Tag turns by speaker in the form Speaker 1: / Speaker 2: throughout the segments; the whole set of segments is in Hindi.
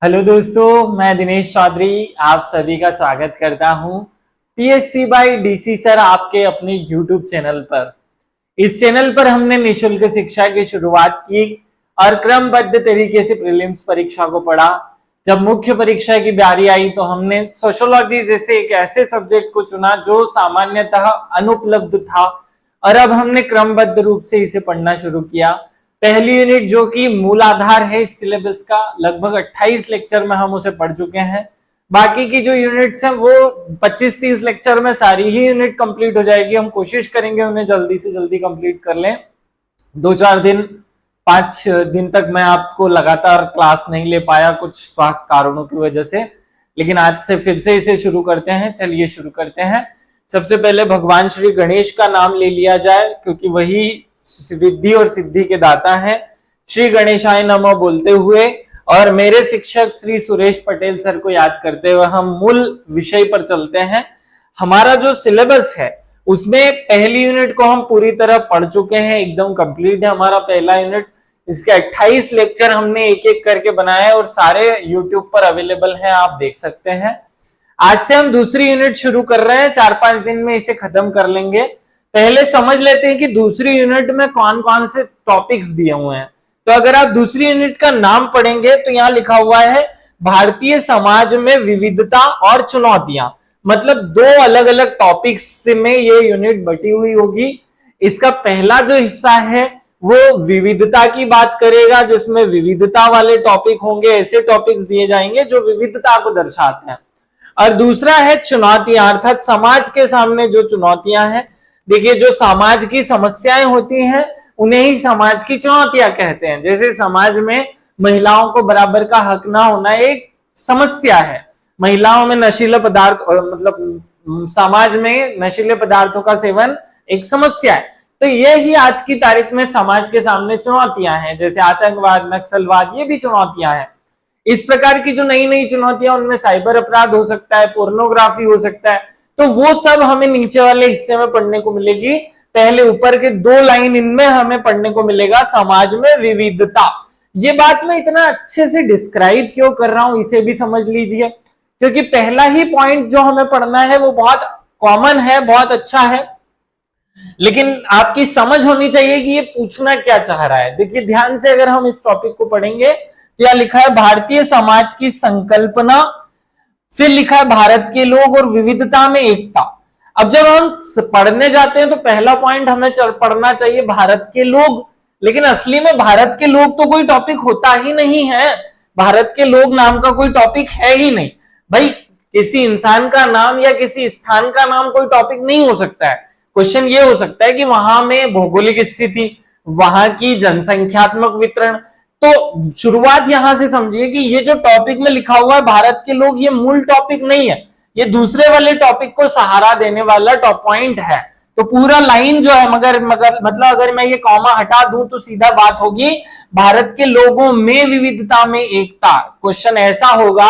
Speaker 1: हेलो दोस्तों, मैं दिनेश चौधरी आप सभी का स्वागत करता हूं पीएससी बाय डीसी सर आपके अपने यूट्यूब चैनल पर। इस चैनल पर हमने निशुल्क शिक्षा की शुरुआत की और क्रमबद्ध तरीके से प्रीलिम्स परीक्षा को पढ़ा। जब मुख्य परीक्षा की बारी आई तो हमने सोशियोलॉजी जैसे एक ऐसे सब्जेक्ट को चुना जो सामान्यतः अनुपलब्ध था और अब हमने क्रमबद्ध रूप से इसे पढ़ना शुरू किया। पहली यूनिट जो कि मूल आधार है इस सिलेबस का, लगभग 28 लेक्चर में हम उसे पढ़ चुके हैं। बाकी की जो यूनिट्स हैं वो 25-30 लेक्चर में सारी ही यूनिट कंप्लीट हो जाएगी। हम कोशिश करेंगे उन्हें जल्दी से जल्दी कंप्लीट कर लें। 2-4 दिन 5 दिन तक मैं आपको लगातार क्लास नहीं ले पाया कुछ स्वास्थ्य कारणों की वजह से, लेकिन आज से फिर से इसे शुरू करते हैं। चलिए शुरू करते हैं। सबसे पहले भगवान श्री गणेश का नाम ले लिया जाए क्योंकि वही रिद्धि और सिद्धि के दाता हैं। श्री गणेशाय नमः बोलते हुए और मेरे शिक्षक श्री सुरेश पटेल सर को याद करते हुए हम मूल विषय पर चलते हैं। हमारा जो सिलेबस है उसमें पहली यूनिट को हम पूरी तरह पढ़ चुके हैं, एकदम कंप्लीट है हमारा पहला यूनिट। इसके 28 लेक्चर हमने एक एक करके बनाए और सारे यूट्यूब पर अवेलेबल हैं, आप देख सकते हैं। आज से हम दूसरी यूनिट शुरू कर रहे हैं, 4-5 दिन में इसे खत्म कर लेंगे। पहले समझ लेते हैं कि दूसरी यूनिट में कौन कौन से टॉपिक्स दिए हुए हैं। तो अगर आप दूसरी यूनिट का नाम पढ़ेंगे तो यहां लिखा हुआ है भारतीय समाज में विविधता और चुनौतियां, मतलब 2 अलग अलग टॉपिक्स में ये यूनिट बटी हुई होगी। इसका पहला जो हिस्सा है वो विविधता की बात करेगा, जिसमें विविधता वाले टॉपिक होंगे, ऐसे टॉपिक्स दिए जाएंगे जो विविधता को दर्शाते हैं। और दूसरा है चुनौतियां, अर्थात समाज के सामने जो चुनौतियां हैं। देखिए, जो समाज की समस्याएं होती हैं उन्हें ही समाज की चुनौतियां कहते हैं। जैसे समाज में महिलाओं को बराबर का हक ना होना एक समस्या है, महिलाओं में नशीले पदार्थ मतलब समाज में नशीले पदार्थों का सेवन एक समस्या है। तो ये ही आज की तारीख में समाज के सामने चुनौतियां हैं, जैसे आतंकवाद, नक्सलवाद, ये भी चुनौतियां हैं। इस प्रकार की जो नई नई चुनौतियां, उनमें साइबर अपराध हो सकता है, पोर्नोग्राफी हो सकता है, तो वो सब हमें नीचे वाले हिस्से में पढ़ने को मिलेगी। पहले ऊपर के 2 लाइन इनमें हमें पढ़ने को मिलेगा समाज में विविधता। ये बात मैं इतना अच्छे से डिस्क्राइब क्यों कर रहा हूं इसे भी समझ लीजिए, क्योंकि पहला ही पॉइंट जो हमें पढ़ना है वो बहुत कॉमन है, बहुत अच्छा है, लेकिन आपकी समझ होनी चाहिए कि ये पूछना क्या चाह रहा है। देखिए ध्यान से, अगर हम इस टॉपिक को पढ़ेंगे तो यह लिखा है भारतीय समाज की संकल्पना, फिर लिखा है भारत के लोग और विविधता में एकता। अब जब हम पढ़ने जाते हैं तो पहला पॉइंट हमें पढ़ना चाहिए भारत के लोग, लेकिन असली में भारत के लोग तो कोई टॉपिक होता ही नहीं है। भारत के लोग नाम का कोई टॉपिक है ही नहीं भाई। किसी इंसान का नाम या किसी स्थान का नाम कोई टॉपिक नहीं हो सकता है। क्वेश्चन ये हो सकता है कि वहां में भौगोलिक स्थिति, वहां की जनसंख्यात्मक वितरण। तो शुरुआत यहां से समझिए कि ये जो टॉपिक में लिखा हुआ है भारत के लोग, ये मूल टॉपिक नहीं है, ये दूसरे वाले टॉपिक को सहारा देने वाला टॉप पॉइंट है। तो पूरा लाइन जो है, मगर मतलब अगर मैं ये कॉमा हटा दूं तो सीधा बात होगी भारत के लोगों में विविधता में एकता। क्वेश्चन ऐसा होगा,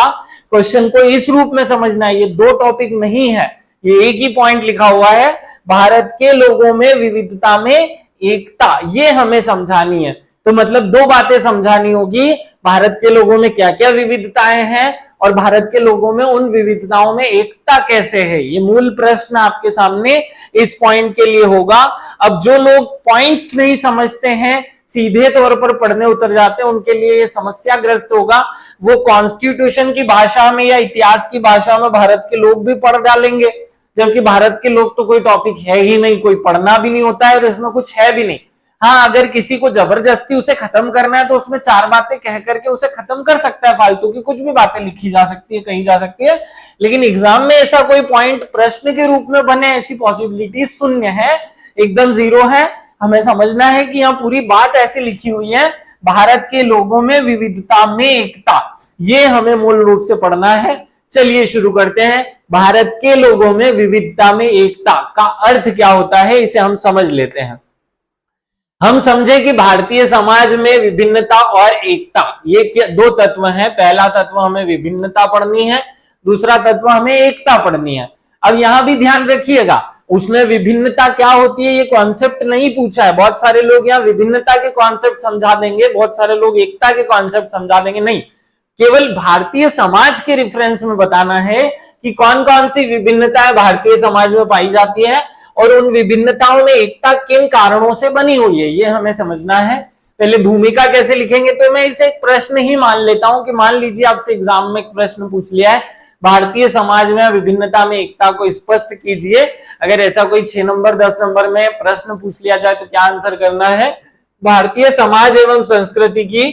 Speaker 1: क्वेश्चन को इस रूप में समझना है, ये 2 टॉपिक नहीं है, ये एक ही पॉइंट लिखा हुआ है, भारत के लोगों में विविधता में एकता, ये हमें समझानी है। तो मतलब 2 बातें समझानी होगी, भारत के लोगों में क्या क्या विविधताएं हैं और भारत के लोगों में उन विविधताओं में एकता कैसे है। ये मूल प्रश्न आपके सामने इस पॉइंट के लिए होगा। अब जो लोग पॉइंट्स नहीं समझते हैं, सीधे तौर पर पढ़ने उतर जाते हैं, उनके लिए ये समस्याग्रस्त होगा। वो कॉन्स्टिट्यूशन की भाषा में या इतिहास की भाषा में भारत के लोग भी पढ़ डालेंगे, जबकि भारत के लोग तो कोई टॉपिक है ही नहीं, कोई पढ़ना भी नहीं होता है और इसमें कुछ है भी नहीं। हाँ, अगर किसी को जबरदस्ती उसे खत्म करना है तो उसमें 4 बातें कह करके उसे खत्म कर सकता है, फालतू की कुछ भी बातें लिखी जा सकती है, कही जा सकती है, लेकिन एग्जाम में ऐसा कोई पॉइंट प्रश्न के रूप में बने, ऐसी पॉसिबिलिटी शून्य है, एकदम 0 है। हमें समझना है कि यहाँ पूरी बात ऐसे लिखी हुई है, भारत के लोगों में विविधता में एकता, ये हमें मूल रूप से पढ़ना है। चलिए शुरू करते हैं। भारत के लोगों में विविधता में एकता का अर्थ क्या होता है, इसे हम समझ लेते हैं। हम समझे कि भारतीय समाज में विभिन्नता और एकता, ये 2 तत्व हैं। पहला तत्व हमें विभिन्नता पढ़नी है, दूसरा तत्व हमें एकता पढ़नी है। अब यहां भी ध्यान रखिएगा, उसने विभिन्नता क्या होती है ये कॉन्सेप्ट नहीं पूछा है। बहुत सारे लोग यहाँ विभिन्नता के कॉन्सेप्ट समझा देंगे, बहुत सारे लोग एकता के कॉन्सेप्ट समझा देंगे, नहीं। केवल भारतीय समाज के रेफरेंस में बताना है कि कौन कौन सी विभिन्नताएं भारतीय समाज में पाई जाती है और उन विभिन्नताओं में एकता किन कारणों से बनी हुई है, ये हमें समझना है। पहले भूमिका कैसे लिखेंगे, तो मैं इसे एक प्रश्न ही मान लेता हूं कि मान लीजिए आपसे एग्जाम में एक प्रश्न पूछ लिया है, भारतीय समाज में विभिन्नता में एकता को स्पष्ट कीजिए। अगर ऐसा कोई 6 नंबर 10 नंबर में प्रश्न पूछ लिया जाए तो क्या आंसर करना है? भारतीय समाज एवं संस्कृति की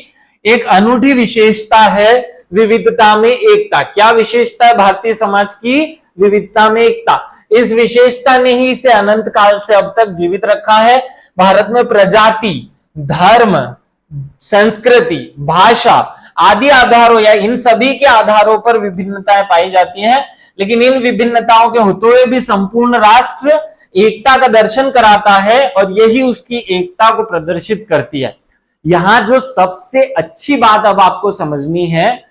Speaker 1: एक अनूठी विशेषता है विविधता में एकता। क्या विशेषता है भारतीय समाज की? विविधता में एकता। इस विशेषता ने ही इसे अनंत काल से अब तक जीवित रखा है। भारत में प्रजाति, धर्म, संस्कृति, भाषा आदि आधारों या इन सभी के आधारों पर विभिन्नताएं पाई जाती हैं, लेकिन इन विभिन्नताओं के होते हुए भी संपूर्ण राष्ट्र एकता का दर्शन कराता है और यही उसकी एकता को प्रदर्शित करती है। यहां जो सबसे अच्छी बात अब आपको समझनी है,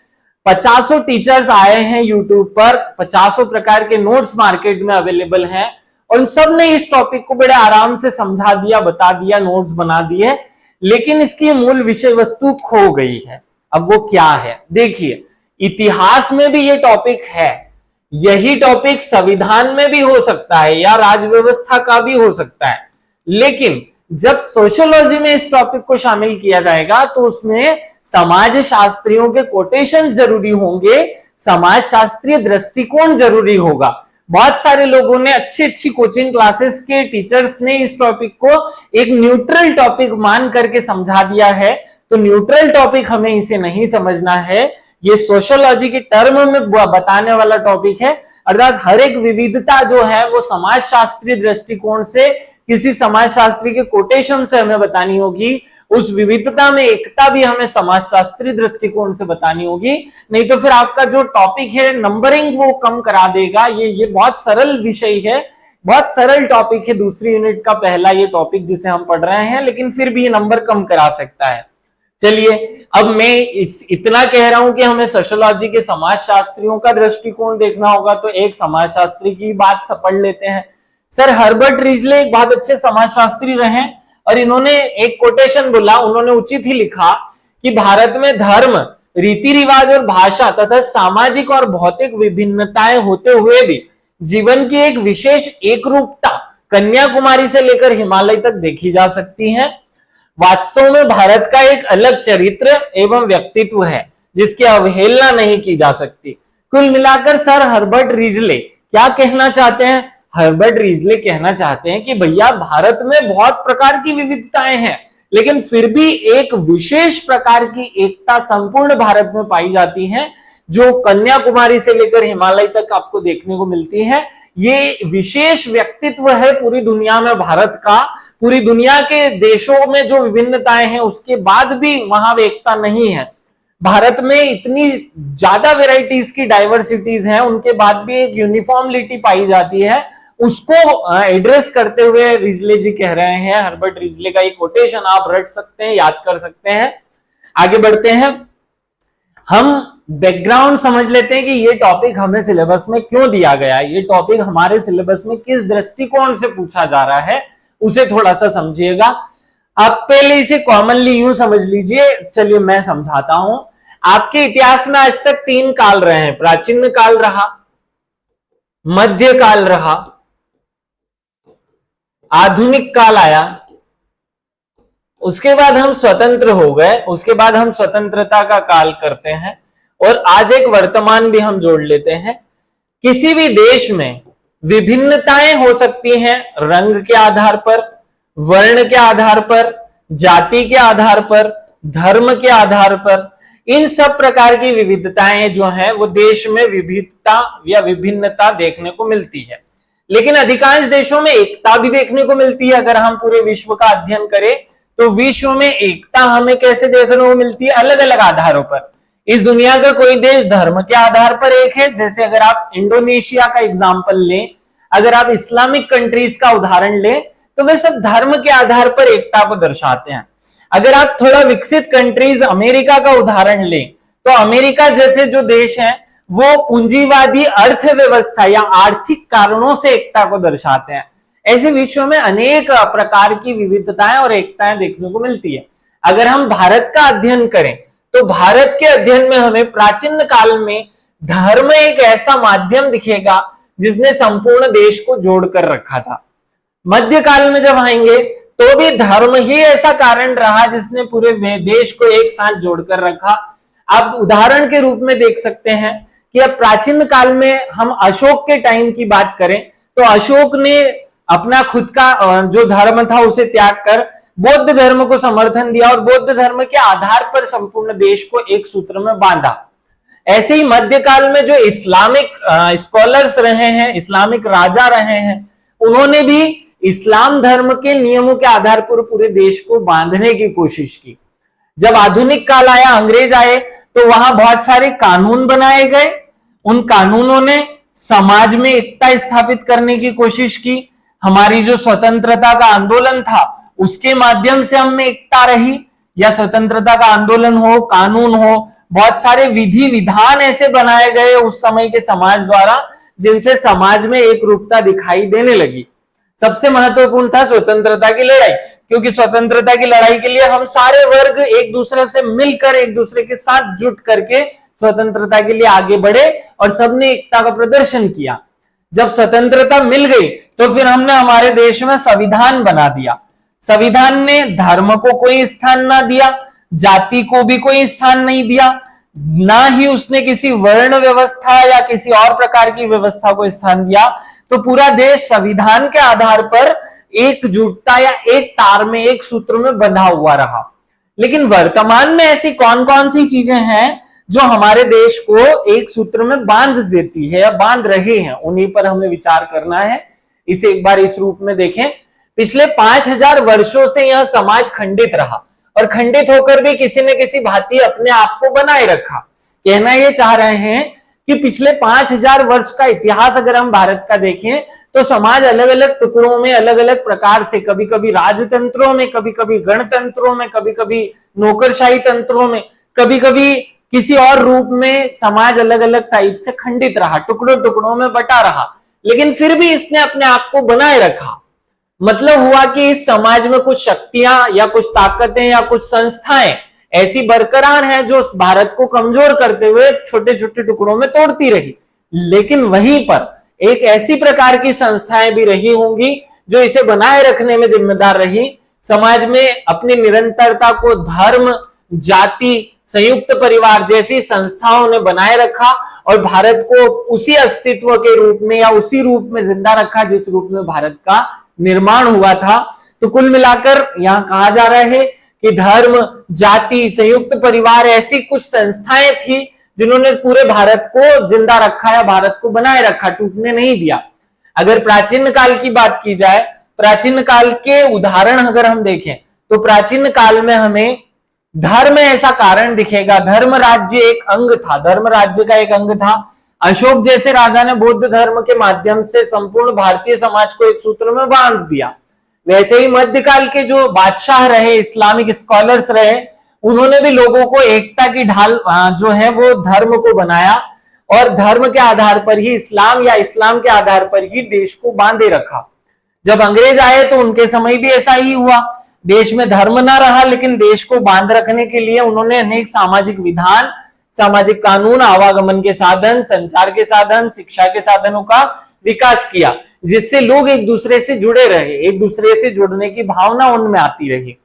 Speaker 1: 50 टीचर्स आए हैं यूट्यूब पर, 50 प्रकार के नोट्स मार्केट में अवेलेबल हैं और उन सब ने इस टॉपिक को बड़े आराम से समझा दिया, बता दिया, नोट्स बना दिए, लेकिन इसकी मूल विषय वस्तु खो गई है। अब वो क्या है? देखिए, इतिहास में भी ये टॉपिक है, यही टॉपिक संविधान में भी हो सकता है या राज्य व्यवस्था का भी हो सकता है, लेकिन जब सोशियोलॉजी में इस टॉपिक को शामिल किया जाएगा तो उसमें समाज शास्त्रियों के कोटेशन जरूरी होंगे, समाज शास्त्रीय दृष्टिकोण जरूरी होगा। बहुत सारे लोगों ने, अच्छी अच्छी कोचिंग क्लासेस के टीचर्स ने इस टॉपिक को एक न्यूट्रल टॉपिक मान करके समझा दिया है, तो न्यूट्रल टॉपिक हमें इसे नहीं समझना है। ये सोशियोलॉजी के टर्म में बताने वाला टॉपिक है, अर्थात हर एक विविधता जो है वो समाज शास्त्रीय दृष्टिकोण से, किसी समाज शास्त्री के कोटेशन से हमें बतानी होगी। उस विविधता में एकता भी हमें समाजशास्त्री दृष्टिकोण से बतानी होगी, नहीं तो फिर आपका जो टॉपिक है नंबरिंग वो कम करा देगा। ये बहुत सरल विषय है, बहुत सरल टॉपिक है, दूसरी यूनिट का पहला ये टॉपिक जिसे हम पढ़ रहे हैं, लेकिन फिर भी ये नंबर कम करा सकता है। चलिए, अब मैं इतना कह रहा हूं कि हमें सोशियोलॉजी के समाज शास्त्रियों का दृष्टिकोण देखना होगा, तो एक समाज शास्त्री की बात पढ़ लेते हैं। सर हर्बर्ट रिजले एक बहुत अच्छे समाजशास्त्री रहे और इन्होंने एक कोटेशन बोला, उन्होंने उचित ही लिखा कि भारत में धर्म, रीति रिवाज और भाषा तथा सामाजिक और भौतिक विभिन्नताएं होते हुए भी जीवन की एक विशेष एकरूपता कन्याकुमारी से लेकर हिमालय तक देखी जा सकती है। वास्तव में भारत का एक अलग चरित्र एवं व्यक्तित्व है जिसकी अवहेलना नहीं की जा सकती। कुल मिलाकर सर हर्बर्ट रिजले क्या कहना चाहते हैं? हर्बर्ट रिजले कहना चाहते हैं कि भैया भारत में बहुत प्रकार की विविधताएं हैं, लेकिन फिर भी एक विशेष प्रकार की एकता संपूर्ण भारत में पाई जाती है, जो कन्याकुमारी से लेकर हिमालय तक आपको देखने को मिलती है। ये विशेष व्यक्तित्व है पूरी दुनिया में भारत का। पूरी दुनिया के देशों में जो विभिन्नताएं हैं उसके बाद भी वहां एकता नहीं है। भारत में इतनी ज्यादा वेराइटीज की डाइवर्सिटीज हैं, उनके बाद भी एक यूनिफॉर्मिलिटी पाई जाती है। उसको एड्रेस करते हुए रिजले जी कह रहे हैं, हर्बर्ट रिजले का एक कोटेशन आप रट सकते हैं, याद कर सकते हैं। आगे बढ़ते हैं, हम बैकग्राउंड समझ लेते हैं कि ये टॉपिक हमें सिलेबस में क्यों दिया गया है, ये टॉपिक हमारे सिलेबस में किस दृष्टिकोण से पूछा जा रहा है, उसे थोड़ा सा समझिएगा। आप पहले इसे कॉमनली यूं समझ लीजिए। चलिए मैं समझाता हूं। आपके इतिहास में आज तक 3 काल रहे हैं, प्राचीन काल रहा, मध्य काल रहा, आधुनिक काल आया, उसके बाद हम स्वतंत्र हो गए, उसके बाद हम स्वतंत्रता का काल करते हैं और आज एक वर्तमान भी हम जोड़ लेते हैं। किसी भी देश में विभिन्नताएं हो सकती हैं, रंग के आधार पर, वर्ण के आधार पर, जाति के आधार पर, धर्म के आधार पर। इन सब प्रकार की विविधताएं जो हैं वो देश में विविधता या विभिन्नता देखने को मिलती है, लेकिन अधिकांश देशों में एकता भी देखने को मिलती है। अगर हम पूरे विश्व का अध्ययन करें तो विश्व में एकता हमें कैसे देखने को मिलती है? अलग अलग आधारों पर। इस दुनिया का कोई देश धर्म के आधार पर एक है, जैसे अगर आप इंडोनेशिया का एग्जाम्पल लें, अगर आप इस्लामिक कंट्रीज का उदाहरण लें, तो वे सब धर्म के आधार पर एकता को दर्शाते हैं। अगर आप थोड़ा विकसित कंट्रीज अमेरिका का उदाहरण लें, तो अमेरिका जैसे जो देश हैं वो पूंजीवादी अर्थव्यवस्था या आर्थिक कारणों से एकता को दर्शाते हैं। ऐसे विश्व में अनेक प्रकार की विविधताएं और एकताएं देखने को मिलती है। अगर हम भारत का अध्ययन करें तो भारत के अध्ययन में हमें प्राचीन काल में धर्म एक ऐसा माध्यम दिखेगा जिसने संपूर्ण देश को जोड़कर रखा था। मध्यकाल में जब आएंगे तो भी धर्म ही ऐसा कारण रहा जिसने पूरे देश को एक साथ जोड़कर रखा। आप उदाहरण के रूप में देख सकते हैं कि अब प्राचीन काल में हम अशोक के टाइम की बात करें तो अशोक ने अपना खुद का जो धर्म था उसे त्याग कर बौद्ध धर्म को समर्थन दिया और बौद्ध धर्म के आधार पर संपूर्ण देश को एक सूत्र में बांधा। ऐसे ही मध्यकाल में जो इस्लामिक स्कॉलर्स रहे हैं, इस्लामिक राजा रहे हैं, उन्होंने भी इस्लाम धर्म के नियमों के आधार पर पूरे देश को बांधने की कोशिश की। जब आधुनिक काल आया, अंग्रेज आए, तो वहां बहुत सारे कानून बनाए गए। उन कानूनों ने समाज में एकता स्थापित करने की कोशिश की। हमारी जो स्वतंत्रता का आंदोलन था उसके माध्यम से हम में एकता रही, या स्वतंत्रता का आंदोलन हो, कानून हो, बहुत सारे विधि विधान ऐसे बनाए गए उस समय के समाज द्वारा जिनसे समाज में एक रूपता दिखाई देने लगी। सबसे महत्वपूर्ण था स्वतंत्रता की लड़ाई, क्योंकि स्वतंत्रता की लड़ाई के लिए हम सारे वर्ग एक दूसरे से मिलकर, एक दूसरे के साथ जुट करके स्वतंत्रता के लिए आगे बढ़े और सबने एकता का प्रदर्शन किया। जब स्वतंत्रता मिल गई तो फिर हमने हमारे देश में संविधान बना दिया। संविधान ने धर्म को कोई स्थान ना दिया, जाति को भी कोई स्थान नहीं दिया, ना ही उसने किसी वर्ण व्यवस्था या किसी और प्रकार की व्यवस्था को स्थान दिया। तो पूरा देश संविधान के आधार पर एकजुटता या एक तार में, एक सूत्र में बंधा हुआ रहा। लेकिन वर्तमान में ऐसी कौन कौन सी चीजें हैं जो हमारे देश को एक सूत्र में बांध देती है या बांध रहे हैं, उन्हीं पर हमें विचार करना है। इसे एक बार इस रूप में देखें। पिछले 5000 वर्षों से यह समाज खंडित रहा और खंडित होकर भी किसी न किसी भांति अपने आप को बनाए रखा। कहना यह चाह रहे हैं कि पिछले 5000 वर्ष का इतिहास अगर हम भारत का देखें तो समाज अलग अलग टुकड़ों में, अलग अलग प्रकार से, कभी कभी राजतंत्रों में, कभी कभी गणतंत्रों में, कभी कभी नौकरशाही तंत्रों में, कभी कभी किसी और रूप में समाज अलग अलग टाइप से खंडित रहा, टुकड़ों टुकड़ों में बटा रहा, लेकिन फिर भी इसने अपने आप को बनाए रखा। मतलब हुआ कि इस समाज में कुछ शक्तियां या कुछ ताकतें या कुछ संस्थाएं ऐसी बरकरार हैं जो भारत को कमजोर करते हुए छोटे छोटे टुकड़ों में तोड़ती रही। लेकिन वहीं पर एक ऐसी प्रकार की संस्थाएं भी रही होंगी जो इसे बनाए रखने में जिम्मेदार रही। समाज में अपनी निरंतरता को धर्म, जाति, संयुक्त परिवार जैसी संस्थाओं ने बनाए रखा और भारत को उसी अस्तित्व के रूप में या उसी रूप में जिंदा रखा जिस रूप में भारत का निर्माण हुआ था। तो कुल मिलाकर यहां कहा जा रहा है कि धर्म, जाति, संयुक्त परिवार ऐसी कुछ संस्थाएं थी जिन्होंने पूरे भारत को जिंदा रखा या भारत को बनाए रखा, टूटने नहीं दिया। अगर प्राचीन काल की बात की जाए, प्राचीन काल के उदाहरण अगर हम देखें तो प्राचीन काल में हमें धर्म ऐसा कारण दिखेगा। धर्म राज्य एक अंग था, धर्म राज्य का एक अंग था। अशोक जैसे राजा ने बौद्ध धर्म के माध्यम से संपूर्ण भारतीय समाज को एक सूत्र में बांध दिया। वैसे ही मध्यकाल के जो बादशाह रहे, इस्लामिक स्कॉलर्स रहे, उन्होंने भी लोगों को एकता की ढाल जो है वो धर्म को बनाया और धर्म के आधार पर ही इस्लाम या इस्लाम के आधार पर ही देश को बांधे रखा। जब अंग्रेज आए तो उनके समय भी ऐसा ही हुआ। देश में धर्म ना रहा, लेकिन देश को बांध रखने के लिए उन्होंने अनेक सामाजिक विधान, सामाजिक कानून, आवागमन के साधन, संचार के साधन, शिक्षा के साधनों का विकास किया, जिससे लोग एक दूसरे से जुड़े रहे, एक दूसरे से जुड़ने की भावना उनमें आती रही।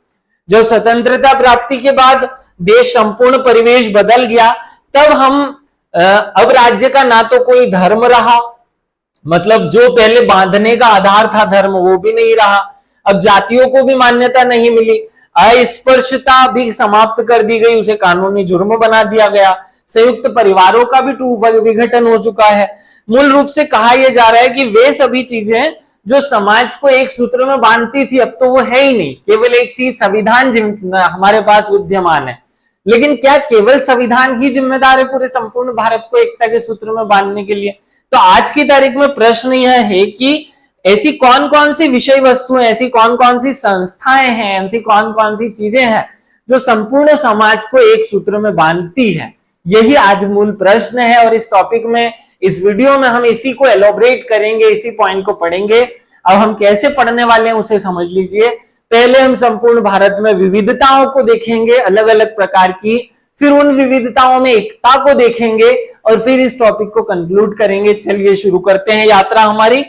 Speaker 1: जब स्वतंत्रता प्राप्ति के बाद देश संपूर्ण परिवेश बदल गया, तब हम अब राज्य का ना तो कोई धर्म रहा, मतलब जो पहले बांधने का आधार था धर्म, वो भी नहीं रहा। अब जातियों को भी मान्यता नहीं मिली, अस्पृश्यता भी समाप्त कर दी गई, उसे कानूनी जुर्म बना दिया गया। संयुक्त परिवारों का भी विघटन हो चुका है। मूल रूप से कहा यह जा रहा है कि वे सभी चीजें जो समाज को एक सूत्र में बांधती थी, अब तो वो है ही नहीं। केवल एक चीज संविधान हमारे पास विद्यमान है, लेकिन क्या केवल संविधान ही जिम्मेदार है पूरे संपूर्ण भारत को एकता के सूत्र में बांधने के लिए? तो आज की तारीख में प्रश्न यह है कि ऐसी कौन कौन सी विषय वस्तुएं, ऐसी कौन कौन सी संस्थाएं हैं, ऐसी कौन कौन सी चीजें हैं जो संपूर्ण समाज को एक सूत्र में बांधती है? यही आज मूल प्रश्न है और इस टॉपिक में, इस वीडियो में हम इसी को एलोबरेट करेंगे, इसी पॉइंट को पढ़ेंगे। अब हम कैसे पढ़ने वाले हैं उसे समझ लीजिए। पहले हम संपूर्ण भारत में विविधताओं को देखेंगे, अलग अलग प्रकार की, फिर उन विविधताओं में एकता को देखेंगे और फिर इस टॉपिक को कंक्लूड करेंगे। चलिए शुरू करते हैं यात्रा हमारी।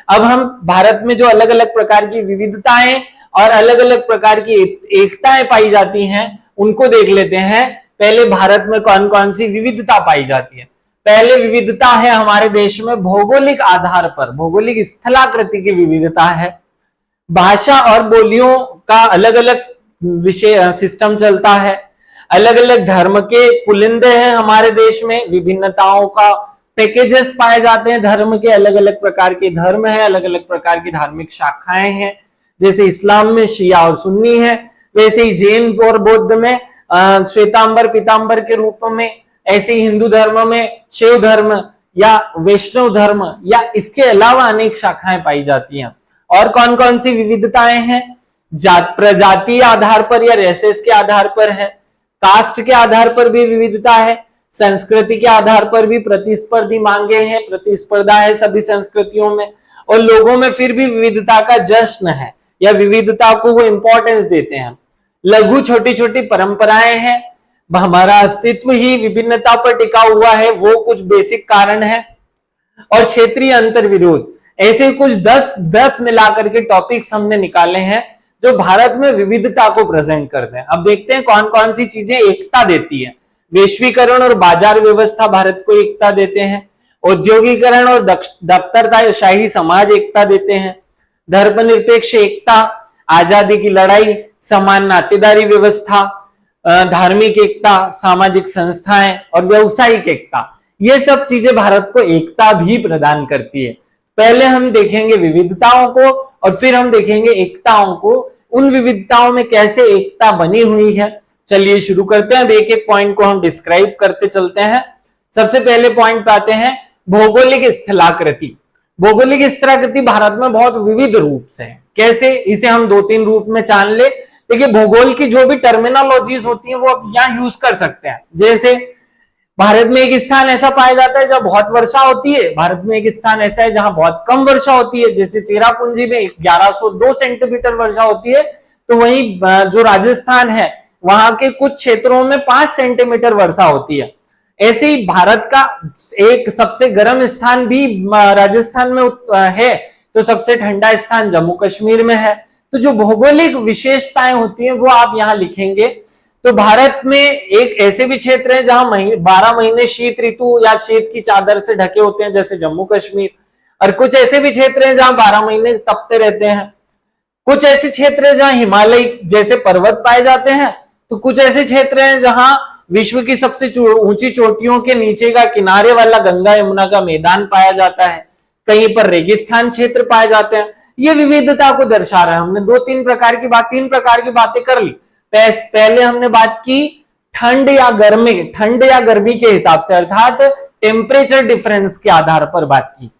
Speaker 1: अब हम भारत में जो अलग अलग प्रकार की विविधताएं और अलग अलग प्रकार की एकताएं पाई जाती हैं उनको देख लेते हैं। पहले भारत में कौन कौन सी विविधता पाई जाती है। पहले विविधता है हमारे देश में भौगोलिक आधार पर, भौगोलिक स्थलाकृति की विविधता है। भाषा और बोलियों का अलग अलग विषय सिस्टम चलता है। अलग अलग धर्म के पुलिंदे हैं हमारे देश में, विभिन्नताओं का पैकेजेस पाए जाते हैं। धर्म के अलग अलग प्रकार के धर्म हैं, अलग अलग प्रकार की धार्मिक शाखाएं हैं। जैसे इस्लाम में शिया और सुन्नी है, वैसे ही जैन और बौद्ध में श्वेतांबर पीतांबर के रूप में, ऐसे ही हिंदू धर्म में शैव धर्म या वैष्णव धर्म या इसके अलावा अनेक शाखाएं पाई जाती हैं। और कौन कौन सी विविधताएं हैं? प्रजातीय आधार पर या रेसेस के आधार पर है, कास्ट के आधार पर भी विविधता है, संस्कृति के आधार पर भी प्रतिस्पर्धी मांगे हैं, प्रतिस्पर्धा है सभी संस्कृतियों में, और लोगों में फिर भी विविधता का जश्न है या विविधता को वो इंपॉर्टेंस देते हैं। लघु छोटी छोटी परंपराएं हैं, हमारा अस्तित्व ही विभिन्नता पर टिका हुआ है, वो कुछ बेसिक कारण है। और क्षेत्रीय अंतर विरोध, ऐसे कुछ 10 मिलाकर के टॉपिक्स हमने निकाले हैं जो भारत में विविधता को प्रेजेंट करते हैं। अब देखते हैं कौन कौन सी चीजें एकता देती है। वैश्वीकरण और बाजार व्यवस्था भारत को एकता देते हैं। औद्योगिकरण और दफ्तरशाही समाज एकता देते हैं। धर्मनिरपेक्ष एकता, आजादी की लड़ाई, समान नातेदारी व्यवस्था, धार्मिक एकता, सामाजिक संस्थाएं और व्यवसायिक एकता, ये सब चीजें भारत को एकता भी प्रदान करती है। पहले हम देखेंगे विविधताओं को और फिर हम देखेंगे एकताओं को, उन विविधताओं में कैसे एकता बनी हुई है। चलिए शुरू करते हैं। अब एक एक पॉइंट को हम डिस्क्राइब करते चलते हैं। सबसे पहले पॉइंट पे आते हैं भौगोलिक स्थलाकृति। भौगोलिक स्थलाकृति भारत में बहुत विविध रूप से है। कैसे? इसे हम 2-3 रूप में जान ले। देखिए, भूगोल की जो भी टर्मिनोलॉजीज होती है वो आप यहाँ यूज कर सकते हैं। जैसे भारत में एक स्थान ऐसा पाया जाता है जहां बहुत वर्षा होती है, भारत में एक स्थान ऐसा है जहां बहुत कम वर्षा होती है। जैसे चेरापूंजी में 1102 सेंटीमीटर वर्षा होती है, तो वहीं जो राजस्थान है वहां के कुछ क्षेत्रों में 5 सेंटीमीटर वर्षा होती है। ऐसे ही भारत का एक सबसे गर्म स्थान भी राजस्थान में है, तो सबसे ठंडा स्थान जम्मू कश्मीर में है। तो जो भौगोलिक विशेषताएं होती हैं वो आप यहाँ लिखेंगे। तो भारत में एक ऐसे भी क्षेत्र है जहां 12 महीने शीत ऋतु या शीत की चादर से ढके होते हैं, जैसे जम्मू कश्मीर। और कुछ ऐसे भी क्षेत्र हैं जहां 12 महीने तपते रहते हैं। कुछ ऐसे क्षेत्र हैं जहां हिमालय जैसे पर्वत पाए जाते हैं, तो कुछ ऐसे क्षेत्र हैं जहां विश्व की सबसे ऊंची चोटियों के नीचे का किनारे वाला गंगा यमुना का मैदान पाया जाता है। कहीं पर रेगिस्तान क्षेत्र पाए जाते हैं। ये विविधता को दर्शा रहा है। हमने 3 प्रकार की बातें कर ली। पहले हमने बात की ठंड या गर्मी के हिसाब से, अर्थात टेम्परेचर डिफरेंस के आधार पर बात की।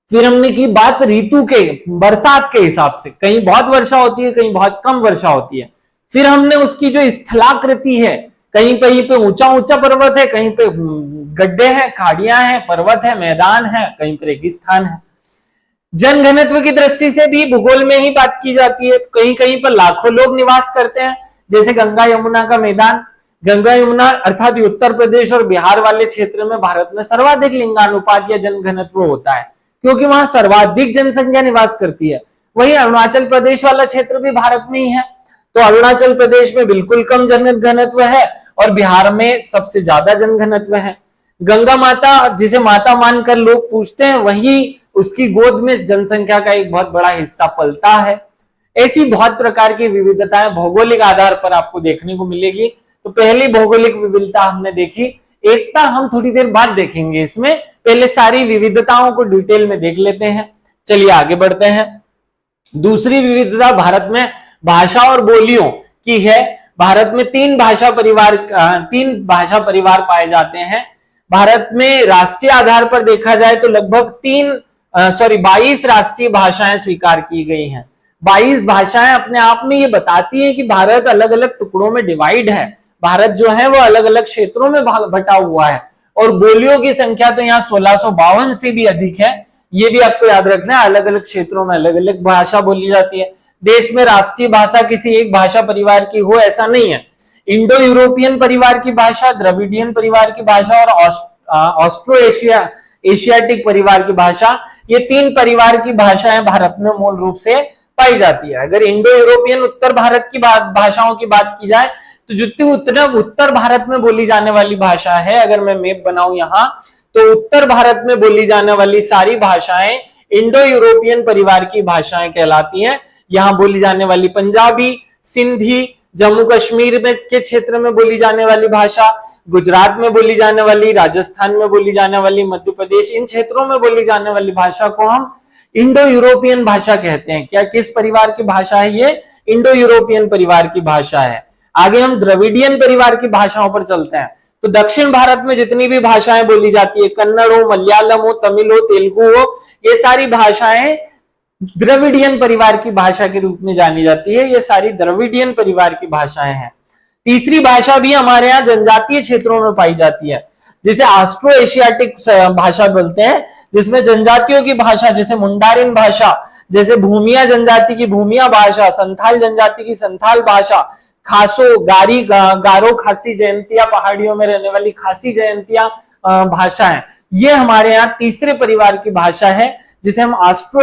Speaker 1: फिर हमने की बात ऋतु के, बरसात के हिसाब से, कहीं बहुत वर्षा होती है, कहीं बहुत कम वर्षा होती है। फिर हमने उसकी जो स्थलाकृति है, कहीं पे ऊंचा पर्वत है, कहीं पे गड्ढे हैं, खाड़ियां हैं, पर्वत है, मैदान है, कहीं पे रेगिस्तान है। जनघनत्व की दृष्टि से भी भूगोल में ही बात की जाती है। तो कहीं पर लाखों लोग निवास करते हैं, जैसे गंगा यमुना का मैदान। गंगा यमुना अर्थात उत्तर प्रदेश और बिहार वाले क्षेत्र में भारत में सर्वाधिक लिंगानुपात या जनघनत्व होता है, क्योंकि वहां सर्वाधिक जनसंख्या निवास करती है। वही अरुणाचल प्रदेश वाला क्षेत्र भी भारत में ही है, तो अरुणाचल प्रदेश में बिल्कुल कम जनघनत्व है और बिहार में सबसे ज्यादा जनघनत्व है। गंगा माता, जिसे माता मानकर लोग पूजते हैं, वही उसकी गोद में जनसंख्या का एक बहुत बड़ा हिस्सा पलता है। ऐसी बहुत प्रकार की विविधताएं भौगोलिक आधार पर आपको देखने को मिलेगी। तो पहली भौगोलिक विविधता हमने देखी। एकता हम थोड़ी देर बाद देखेंगे। इसमें पहले सारी विविधताओं को डिटेल में देख लेते हैं। चलिए आगे बढ़ते हैं। दूसरी विविधता भारत में भाषा और बोलियों की है। भारत में 3 भाषा परिवार पाए जाते हैं। भारत में राष्ट्रीय आधार पर देखा जाए तो लगभग 22 राष्ट्रीय भाषाएं स्वीकार की गई हैं। 22 भाषाएं अपने आप में ये बताती हैं कि भारत अलग अलग टुकड़ों में डिवाइड है। भारत जो है वो अलग अलग क्षेत्रों में बटा हुआ है। और बोलियों की संख्या तो यहाँ 1652 से भी अधिक है। ये भी आपको याद रखना है, अलग अलग क्षेत्रों में अलग अलग भाषा बोली जाती है। देश में राष्ट्रीय भाषा किसी एक भाषा परिवार की हो ऐसा नहीं है। इंडो यूरोपियन परिवार की भाषा, द्रविडियन परिवार की भाषा और ऑस्ट्रो एशियाटिक परिवार की भाषा, ये 3 परिवार की भाषाएं भारत में मूल रूप से पाई जाती है। अगर इंडो यूरोपियन उत्तर भारत की भाषाओं की बात की जाए तो जितनी उत्तर भारत में बोली जाने वाली भाषा है, अगर मैं मैप बनाऊं यहां, तो उत्तर भारत में बोली जाने वाली सारी भाषाएं इंडो यूरोपियन परिवार की भाषाएं कहलाती हैं। यहां बोली जाने वाली पंजाबी, सिंधी, जम्मू कश्मीर में के क्षेत्र में बोली जाने वाली भाषा, गुजरात में बोली जाने वाली, राजस्थान में बोली जाने वाली, मध्य प्रदेश, इन क्षेत्रों में बोली जाने वाली भाषा को हम इंडो यूरोपियन भाषा कहते हैं। क्या किस परिवार की भाषा है ये? इंडो यूरोपियन परिवार की भाषा है। आगे हम द्रविडियन परिवार की भाषाओं पर चलते हैं। तो दक्षिण भारत में जितनी भी भाषाएं बोली जाती है, कन्नड़ हो, मलयालम हो, तमिल हो, तेलुगु हो, ये सारी भाषाएं द्रविडियन परिवार की भाषा के रूप में जानी जाती है। ये सारी द्रविडियन परिवार की भाषाएं हैं। तीसरी भाषा भी हमारे यहाँ जनजातीय क्षेत्रों में पाई जाती है, जिसे ऑस्ट्रो एशियाटिक भाषा बोलते हैं, जिसमें जनजातियों की भाषा जैसे मुंडारिन भाषा, जैसे भूमिया जनजाति की भूमिया भाषा, संथाल जनजाति की संथाल भाषा, खासो, गारो खासी जयंतिया, पहाड़ियों में रहने वाली खासी जयंतिया भाषाएं, ये हमारे यहाँ तीसरे परिवार की भाषा है, जिसे हम ऑस्ट्रो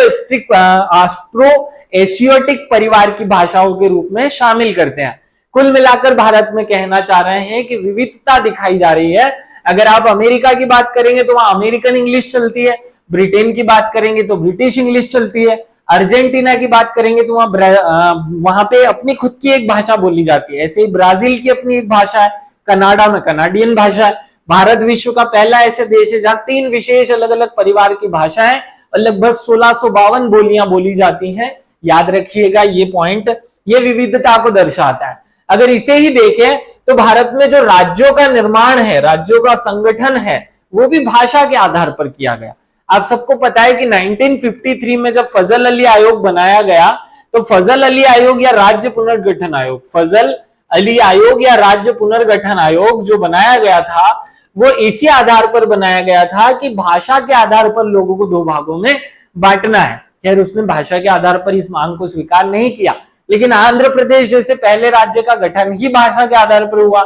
Speaker 1: एशियाटिक परिवार की भाषाओं के रूप में शामिल करते हैं। कुल मिलाकर भारत में कहना चाह रहे हैं कि विविधता दिखाई जा रही है। अगर आप अमेरिका की बात करेंगे तो वहां अमेरिकन इंग्लिश चलती है, ब्रिटेन की बात करेंगे तो ब्रिटिश इंग्लिश चलती है, अर्जेंटीना की बात करेंगे तो वहां पे अपनी खुद की एक भाषा बोली जाती है। ऐसे ही ब्राजील की अपनी एक भाषा है, कनाडा में कनाडियन भाषा है। भारत विश्व का पहला ऐसे देश है जहां 3 विशेष अलग अलग परिवार की भाषाएं और लगभग 1652 बोलियां बोली जाती हैं। याद रखिएगा ये पॉइंट, ये विविधता को दर्शाता है। अगर इसे ही देखें तो भारत में जो राज्यों का निर्माण है, राज्यों का संगठन है, वो भी भाषा के आधार पर किया गया। आप सबको पता है कि 1953 में जब फजल अली आयोग बनाया गया, तो फजल अली आयोग या राज्य पुनर्गठन आयोग, फजल अली आयोग या राज्य पुनर्गठन आयोग जो बनाया गया था, वो इसी आधार पर बनाया गया था कि भाषा के आधार पर लोगों को 2 भागों में बांटना है। खैर उसने भाषा के आधार पर इस मांग को स्वीकार नहीं किया, लेकिन आंध्र प्रदेश जैसे पहले राज्य का गठन ही भाषा के आधार पर हुआ।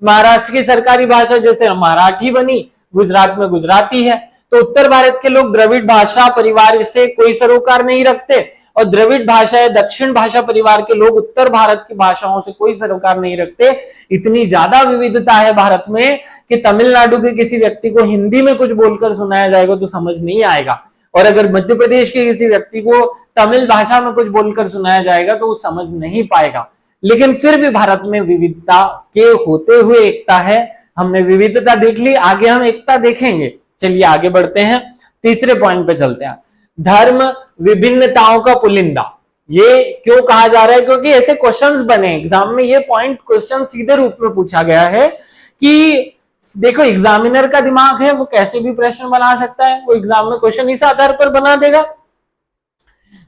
Speaker 1: महाराष्ट्र की सरकारी भाषा जैसे मराठी बनी, गुजरात में गुजराती है। तो उत्तर भारत के लोग द्रविड़ भाषा परिवार से कोई सरोकार नहीं रखते, और द्रविड़ भाषा या दक्षिण भाषा परिवार के लोग उत्तर भारत की भाषाओं से कोई सरोकार नहीं रखते। इतनी ज्यादा विविधता है भारत में कि तमिलनाडु के किसी व्यक्ति को हिंदी में कुछ बोलकर सुनाया जाएगा तो समझ नहीं आएगा, और अगर मध्य प्रदेश के किसी व्यक्ति को तमिल भाषा में कुछ बोलकर सुनाया जाएगा तो वो समझ नहीं पाएगा। लेकिन फिर भी भारत में विविधता के होते हुए एकता है। हमने विविधता देख ली, आगे हम एकता देखेंगे। चलिए आगे बढ़ते हैं, तीसरे पॉइंट पे चलते हैं। धर्म विभिन्नताओं का पुलिंदा, ये क्यों कहा जा रहा है? क्योंकि ऐसे क्वेश्चंस बने एग्जाम में, ये पॉइंट क्वेश्चन सीधे रूप में पूछा गया है कि देखो एग्जामिनर का दिमाग है, वो कैसे भी प्रश्न बना सकता है, वो एग्जाम में क्वेश्चन इस आधार पर बना देगा।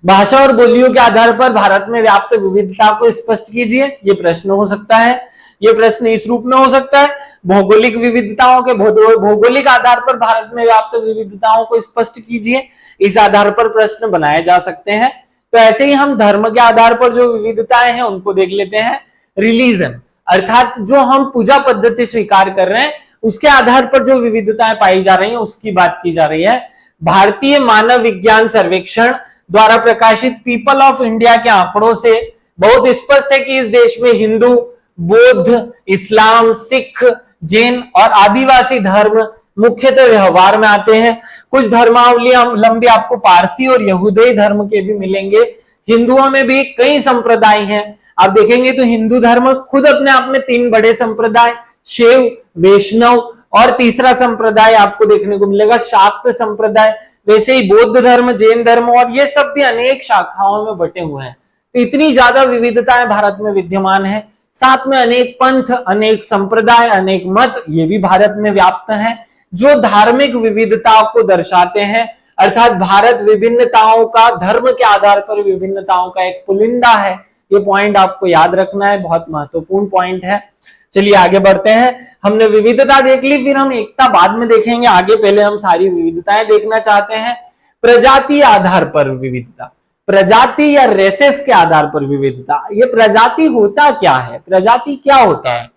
Speaker 1: भाषा और बोलियों के आधार पर भारत में व्याप्त विविधता को स्पष्ट कीजिए, ये प्रश्न हो सकता है। ये प्रश्न इस रूप में हो सकता है, भौगोलिक विविधताओं के भौगोलिक आधार पर भारत में व्याप्त विविधताओं को स्पष्ट कीजिए, इस आधार पर प्रश्न बनाए जा सकते हैं। तो ऐसे ही हम धर्म के आधार पर जो विविधताएं हैं उनको देख लेते हैं। रिलीजन अर्थात जो हम पूजा पद्धति स्वीकार कर रहे हैं उसके आधार पर जो विविधताएं पाई जा रही हैं उसकी बात की जा रही है। भारतीय मानव विज्ञान सर्वेक्षण द्वारा प्रकाशित पीपल ऑफ इंडिया के आंकड़ों से बहुत स्पष्ट है कि इस देश में हिंदू, बौद्ध, इस्लाम, सिख, जैन और आदिवासी धर्म मुख्यतः व्यवहार में आते हैं। कुछ धर्मावलंबी आपको पारसी और यहूदी धर्म के भी मिलेंगे। हिंदुओं में भी कई संप्रदाय हैं। आप देखेंगे तो हिंदू धर्म खुद अपने आप में 3 बड़े संप्रदाय, शैव, वैष्णव और तीसरा संप्रदाय आपको देखने को मिलेगा शाक्त संप्रदाय। वैसे ही बौद्ध धर्म, जैन धर्म और ये सब भी अनेक शाखाओं में बटे हुए हैं। तो इतनी ज्यादा विविधताएं भारत में विद्यमान है। साथ में अनेक पंथ, अनेक संप्रदाय, अनेक मत ये भी भारत में व्याप्त हैं, जो धार्मिक विविधता को दर्शाते हैं। अर्थात भारत विभिन्नताओं का, धर्म के आधार पर विभिन्नताओं का एक पुलिंदा है। ये पॉइंट आपको याद रखना है, बहुत महत्वपूर्ण पॉइंट है। चलिए आगे बढ़ते हैं। हमने विविधता देख ली, फिर हम एकता बाद में देखेंगे। आगे पहले हम सारी विविधताएं देखना चाहते हैं। प्रजाति आधार पर विविधता, प्रजाति या रेसेस के आधार पर विविधता। ये प्रजाति होता क्या है? प्रजाति क्या होता है?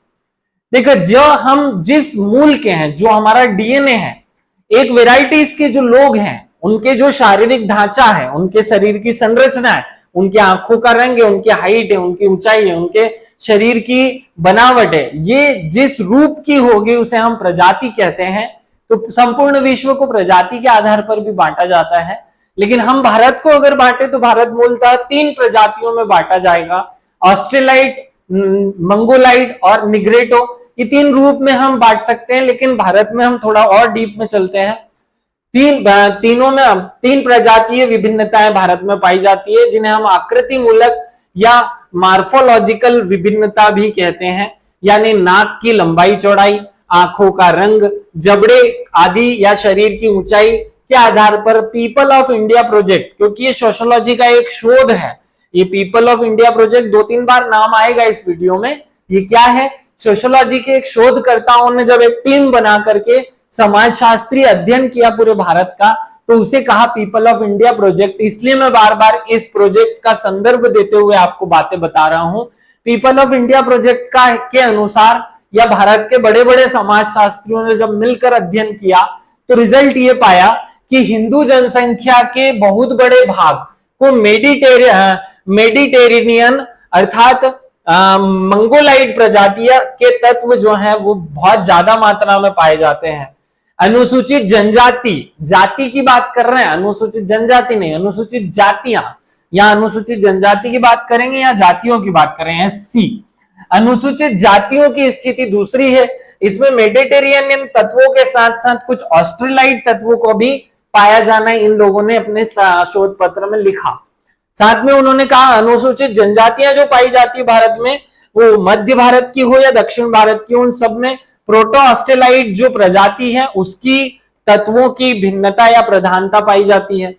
Speaker 1: देखो, जो हम जिस मूल के हैं, जो हमारा डीएनए है, एक वेराइटीज के जो लोग हैं, उनके जो शारीरिक ढांचा है, उनके शरीर की संरचना है, उनकी आंखों का रंग है, उनकी हाइट है, उनकी ऊंचाई है, उनके शरीर की बनावट है, ये जिस रूप की होगी उसे हम प्रजाति कहते हैं। तो संपूर्ण विश्व को प्रजाति के आधार पर भी बांटा जाता है, लेकिन हम भारत को अगर बांटे तो भारत मूलतः 3 प्रजातियों में बांटा जाएगा, ऑस्ट्रेलाइट, मंगोलाइट और निग्रेटो। ये 3 रूप में हम बांट सकते हैं, लेकिन भारत में हम थोड़ा और डीप में चलते हैं। तीनों में 3 प्रजातीय विभिन्नताएं भारत में पाई जाती है, जिन्हें हम आकृति मूलक या मार्फोलॉजिकल विभिन्नता भी कहते हैं, यानी नाक की लंबाई चौड़ाई, आंखों का रंग, जबड़े आदि या शरीर की ऊंचाई के आधार पर पीपल ऑफ इंडिया प्रोजेक्ट, क्योंकि ये सोशियोलॉजी का एक शोध है, ये पीपल ऑफ इंडिया प्रोजेक्ट 2-3 बार नाम आएगा इस वीडियो में। ये क्या है? सोशियोलॉजी के एक शोधकर्ताओं ने जब एक टीम बना करके समाजशास्त्रीय अध्ययन किया पूरे भारत का, तो उसे कहा पीपल ऑफ इंडिया प्रोजेक्ट। इसलिए मैं बार बार इस प्रोजेक्ट का संदर्भ देते हुए आपको बातें बता रहा हूं। पीपल ऑफ इंडिया प्रोजेक्ट का के अनुसार, या भारत के बड़े बड़े समाजशास्त्रियों ने जब मिलकर अध्ययन किया, तो रिजल्ट ये पाया कि हिंदू जनसंख्या के बहुत बड़े भाग को मेडिटेरेनियन अर्थात मंगोलाइट प्रजातियां के तत्व जो हैं वो बहुत ज्यादा मात्रा में पाए जाते हैं। अनुसूचित जनजाति, जाति की बात कर रहे हैं, अनुसूचित जनजाति नहीं, अनुसूचित जातियां, या अनुसूचित जनजाति की बात करेंगे या जातियों की बात करें, सी। अनुसूचित जातियों की स्थिति दूसरी है, इसमें मेडिटेरेनियन तत्वों के साथ साथ कुछ ऑस्ट्रेलाइट तत्वों को भी पाया जाना इन लोगों ने अपने शोध पत्र में लिखा। साथ में उन्होंने कहा अनुसूचित जनजातियां जो पाई जाती है भारत में, वो मध्य भारत की हो या दक्षिण भारत की, उन सब में प्रोटो ऑस्ट्रेलाइट जो प्रजाति है उसकी तत्वों की भिन्नता या प्रधानता पाई जाती है।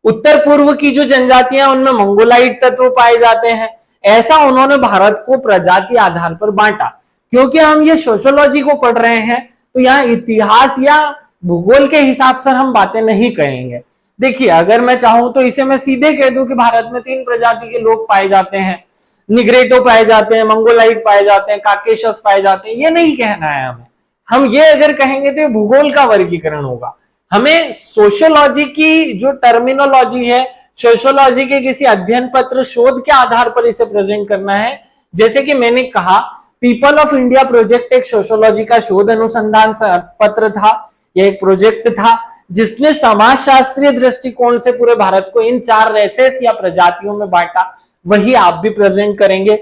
Speaker 1: उत्तर पूर्व की जो जनजातियां उनमें मंगोलाइट तत्व पाए जाते हैं। ऐसा उन्होंने भारत को प्रजाति आधार पर बांटा। क्योंकि हम ये सोशियोलॉजी को पढ़ रहे हैं तो यहाँ इतिहास या भूगोल के हिसाब से हम बातें नहीं कहेंगे। देखिए, अगर मैं चाहूं तो इसे मैं सीधे कह दूं कि भारत में 3 प्रजाति के लोग पाए जाते हैं, निग्रेटो पाए जाते हैं, मंगोलाइट पाए जाते हैं, काकेशस पाए जाते हैं, ये नहीं कहना है हमें। हम ये अगर कहेंगे तो ये भूगोल का वर्गीकरण होगा। हमें सोशियोलॉजी की जो टर्मिनोलॉजी है, सोशियोलॉजी के किसी अध्ययन पत्र शोध के आधार पर इसे प्रेजेंट करना है। जैसे कि मैंने कहा, पीपल ऑफ इंडिया प्रोजेक्ट एक सोशियोलॉजी का शोध अनुसंधान पत्र था, यह एक प्रोजेक्ट था जिसने समाजशास्त्रीय दृष्टिकोण से पूरे भारत को इन 4 रेसेस या प्रजातियों में बांटा। वही आप भी प्रेजेंट करेंगे।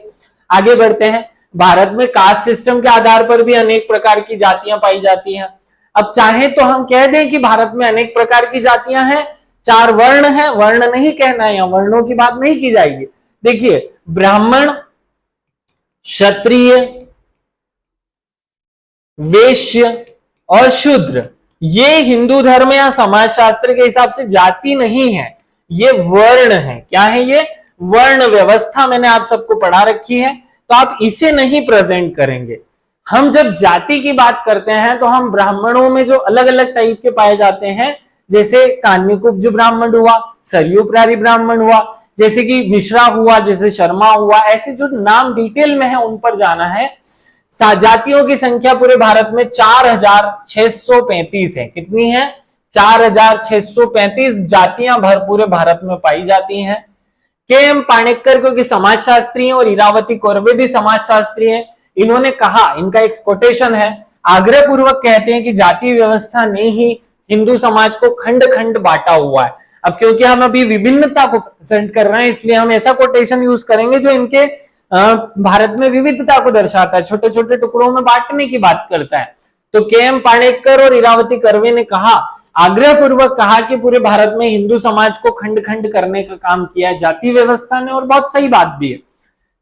Speaker 1: आगे बढ़ते हैं। भारत में कास्ट सिस्टम के आधार पर भी अनेक प्रकार की जातियां पाई जाती हैं। अब चाहे तो हम कह दें कि भारत में अनेक प्रकार की जातियां हैं, 4 वर्ण हैं, वर्ण नहीं कहना है, यहां वर्णों की बात नहीं की जाएगी। देखिए, ब्राह्मण, क्षत्रिय, वैश्य और शूद्र, ये हिंदू धर्म या समाजशास्त्र के हिसाब से जाति नहीं है, ये वर्ण है। क्या है ये? वर्ण व्यवस्था मैंने आप सबको पढ़ा रखी है, तो आप इसे नहीं प्रेजेंट करेंगे। हम जब जाति की बात करते हैं तो हम ब्राह्मणों में जो अलग अलग टाइप के पाए जाते हैं, जैसे कान्यकुब्ज ब्राह्मण हुआ, सरयू प्रारी ब्राह्मण हुआ, जैसे कि मिश्रा हुआ, जैसे शर्मा हुआ, ऐसे जो नाम डिटेल में है उन पर जाना है। जातियों की संख्या पूरे भारत में 4635 है। कितनी है? 4635 जातियां पूरे भारत में पाई जाती हैं। के.एम. पाणिक्कर, क्योंकि समाजशास्त्री हैं, और इरावती कोरवे भी समाजशास्त्री हैं, इन्होंने कहा, इनका एक कोटेशन है, आग्रह पूर्वक कहते हैं कि जाति व्यवस्था ने ही हिंदू समाज को खंड खंड बांटा हुआ है। अब क्योंकि हम अभी विभिन्नता को प्रेजेंट कर रहे हैं, इसलिए हम ऐसा कोटेशन यूज करेंगे जो इनके भारत में विविधता को दर्शाता है, छोटे छोटे टुकड़ों में बांटने की बात करता है। तो के.एम. पाणिक्कर और इरावती कर्वे ने कहा, आग्रह पूर्वक कहा कि पूरे भारत में हिंदू समाज को खंड खंड करने का काम किया है जाति व्यवस्था ने, और बहुत सही बात भी है।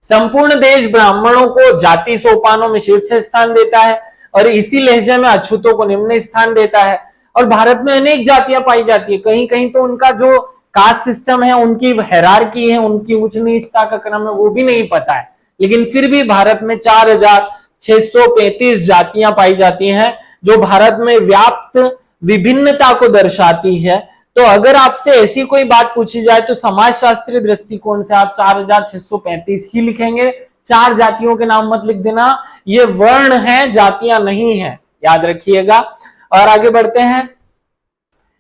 Speaker 1: संपूर्ण देश ब्राह्मणों को जाति सोपानों में शीर्ष स्थान देता है और इसी लहजे में अछूतों को निम्न स्थान देता है। और भारत में अनेक जातियां पाई जाती है, कहीं कहीं तो उनका जो कास्ट सिस्टम है, उनकी हायरार्की है, उनकी उच्च नीचता का क्रम है, वो भी नहीं पता है। लेकिन फिर भी भारत में 4635 जातियां पाई जाती हैं, जो भारत में व्याप्त विभिन्नता को दर्शाती है। तो अगर आपसे ऐसी कोई बात पूछी जाए तो समाजशास्त्रीय दृष्टिकोण से आप 4635 ही लिखेंगे, चार जातियों के नाम मत लिख देना, ये वर्ण है, जातियां नहीं है, याद रखिएगा। और आगे बढ़ते हैं,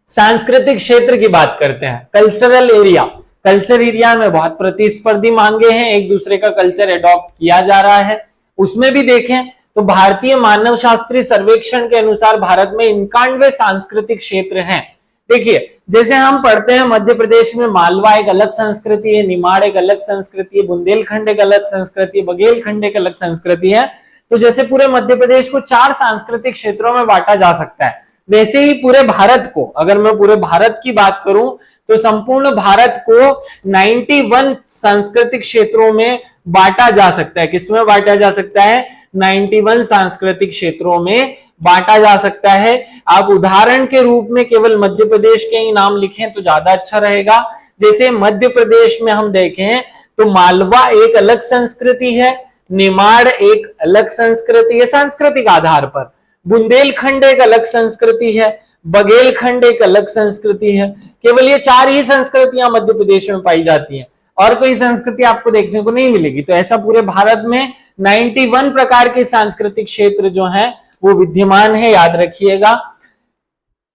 Speaker 1: सांस्कृतिक क्षेत्र की बात करते हैं। कल्चरल एरिया, कल्चर एरिया में बहुत प्रतिस्पर्धी मांगे हैं, एक दूसरे का कल्चर एडॉप्ट किया जा रहा है। उसमें भी देखें तो भारतीय मानव शास्त्रीय सर्वेक्षण के अनुसार भारत में 91 सांस्कृतिक क्षेत्र हैं। देखिए, जैसे हम पढ़ते हैं मध्य प्रदेश में मालवा एक अलग संस्कृति है, निमाड़ एक अलग संस्कृति है, बुंदेलखंड एक अलग संस्कृति है, बघेलखंड एक अलग संस्कृति है। तो जैसे पूरे मध्य प्रदेश को 4 सांस्कृतिक क्षेत्रों में बांटा जा सकता है, वैसे ही पूरे भारत को, अगर मैं पूरे भारत की बात करूं तो संपूर्ण भारत को 91 सांस्कृतिक क्षेत्रों में बांटा जा सकता है। किसमें बांटा जा सकता है? 91 सांस्कृतिक क्षेत्रों में बांटा जा सकता है। आप उदाहरण के रूप में केवल मध्य प्रदेश के ही नाम लिखें तो ज्यादा अच्छा रहेगा। जैसे मध्य प्रदेश में हम देखें तो मालवा एक अलग संस्कृति है, निमाड़ एक अलग संस्कृति है सांस्कृतिक आधार पर, बुंदेलखंड एक अलग संस्कृति है, बघेलखंड एक अलग संस्कृति है। केवल ये 4 ही संस्कृतियां मध्य प्रदेश में पाई जाती हैं और कोई संस्कृति आपको देखने को नहीं मिलेगी। तो ऐसा पूरे भारत में 91 प्रकार के सांस्कृतिक क्षेत्र जो हैं वो विद्यमान है, याद रखिएगा।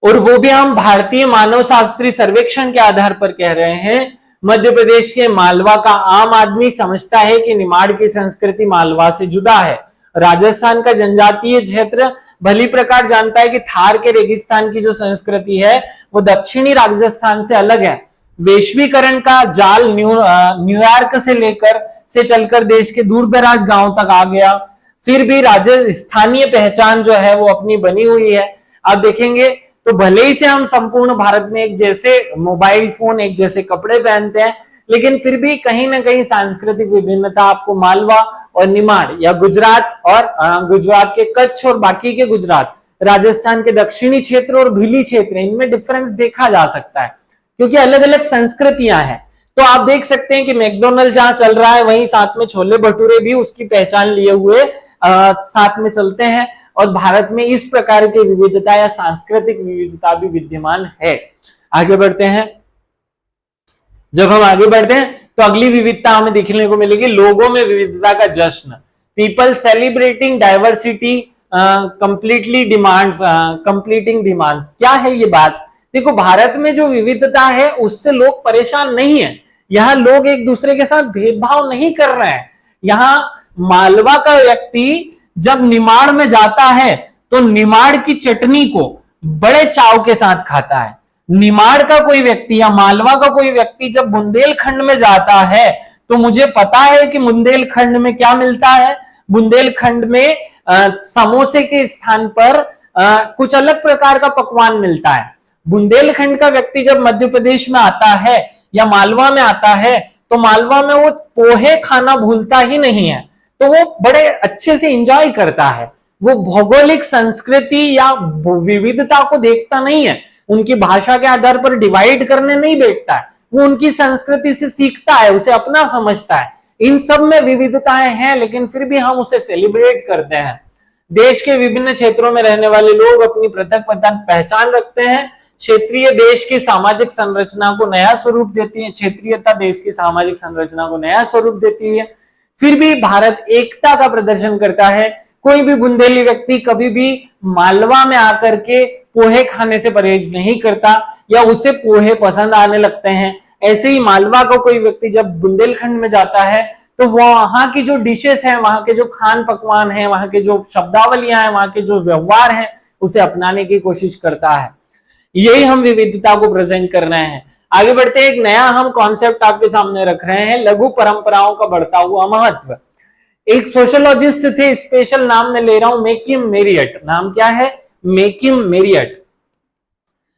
Speaker 1: और वो भी हम भारतीय मानव शास्त्रीय सर्वेक्षण के आधार पर कह रहे हैं। मध्य प्रदेश के मालवा का आम आदमी समझता है कि निमाड़ की संस्कृति मालवा से जुदा है। राजस्थान का जनजातीय क्षेत्र भली प्रकार जानता है कि थार के रेगिस्तान की जो संस्कृति है वो दक्षिणी राजस्थान से अलग है। वैश्वीकरण का जाल न्यूयॉर्क से चलकर देश के दूर दराज गांव तक आ गया, फिर भी स्थानीय पहचान जो है वो अपनी बनी हुई है। आप देखेंगे तो भले ही से हम संपूर्ण भारत में एक जैसे मोबाइल फोन, एक जैसे कपड़े पहनते हैं, लेकिन फिर भी कहीं ना कहीं सांस्कृतिक विभिन्नता आपको मालवा और निमाड़ या गुजरात और गुजरात के कच्छ और बाकी के गुजरात, राजस्थान के दक्षिणी क्षेत्र और भीली क्षेत्र, इनमें डिफरेंस देखा जा सकता है क्योंकि अलग अलग संस्कृतियां हैं। तो आप देख सकते हैं कि मैकडोनल्ड जहां चल रहा है वहीं साथ में छोले भटूरे भी उसकी पहचान लिए हुए साथ में चलते हैं। और भारत में इस प्रकार की विविधता या सांस्कृतिक विविधता भी विद्यमान है। आगे बढ़ते हैं। जब हम आगे बढ़ते हैं तो अगली विविधता हमें देखने को मिलेगी लोगों में विविधता का जश्न। People celebrating diversity completing demands. क्या है ये बात? देखो, भारत में जो विविधता है उससे लोग परेशान नहीं है। यहाँ लोग एक दूसरे के साथ भेदभाव नहीं कर रहे हैं। यहाँ मालवा का व्यक्ति जब निमाड़ में जाता है तो निमाड़ की चटनी को बड़े चाव के साथ खाता है। निमाड़ का कोई व्यक्ति या मालवा का कोई व्यक्ति जब बुंदेलखंड में जाता है तो मुझे पता है कि बुंदेलखंड में क्या मिलता है। बुंदेलखंड में समोसे के स्थान पर कुछ अलग प्रकार का पकवान मिलता है। बुंदेलखंड का व्यक्ति जब मध्य प्रदेश में आता है या मालवा में आता है तो मालवा में वो पोहे खाना भूलता ही नहीं है, तो वो बड़े अच्छे से एंजॉय करता है। वो भौगोलिक संस्कृति या विविधता को देखता नहीं है, उनकी भाषा के आधार पर डिवाइड करने नहीं बैठता है, वो उनकी संस्कृति से सीखता है, उसे अपना समझता है। इन सब में विविधताएं हैं लेकिन फिर भी हम उसे सेलिब्रेट करते हैं। देश के विभिन्न क्षेत्रों में रहने वाले लोग अपनी पृथक पहचान रखते हैं। क्षेत्रीय देश की सामाजिक संरचना को नया स्वरूप देती है, क्षेत्रीयता देश की सामाजिक संरचना को नया स्वरूप देती है। फिर भी भारत एकता का प्रदर्शन करता है। कोई भी बुंदेली व्यक्ति कभी भी मालवा में आकर के पोहे खाने से परहेज नहीं करता या उसे पोहे पसंद आने लगते हैं। ऐसे ही मालवा का कोई व्यक्ति जब बुंदेलखंड में जाता है तो वहां की जो डिशेस हैं, वहां के जो खान पकवान हैं, वहां के जो शब्दावलियां हैं, वहां के जो व्यवहार हैं, उसे अपनाने की कोशिश करता है। यही हम विविधता को प्रेजेंट कर रहे हैं। आगे बढ़ते हैं, एक नया हम कॉन्सेप्ट आपके सामने रख रहे हैं, लघु परंपराओं का बढ़ता हुआ महत्व। एक सोशियोलॉजिस्ट थे, स्पेशल नाम में ले रहा हूं, मैकिम मेरियट। नाम क्या है? मैकिम मेरियट।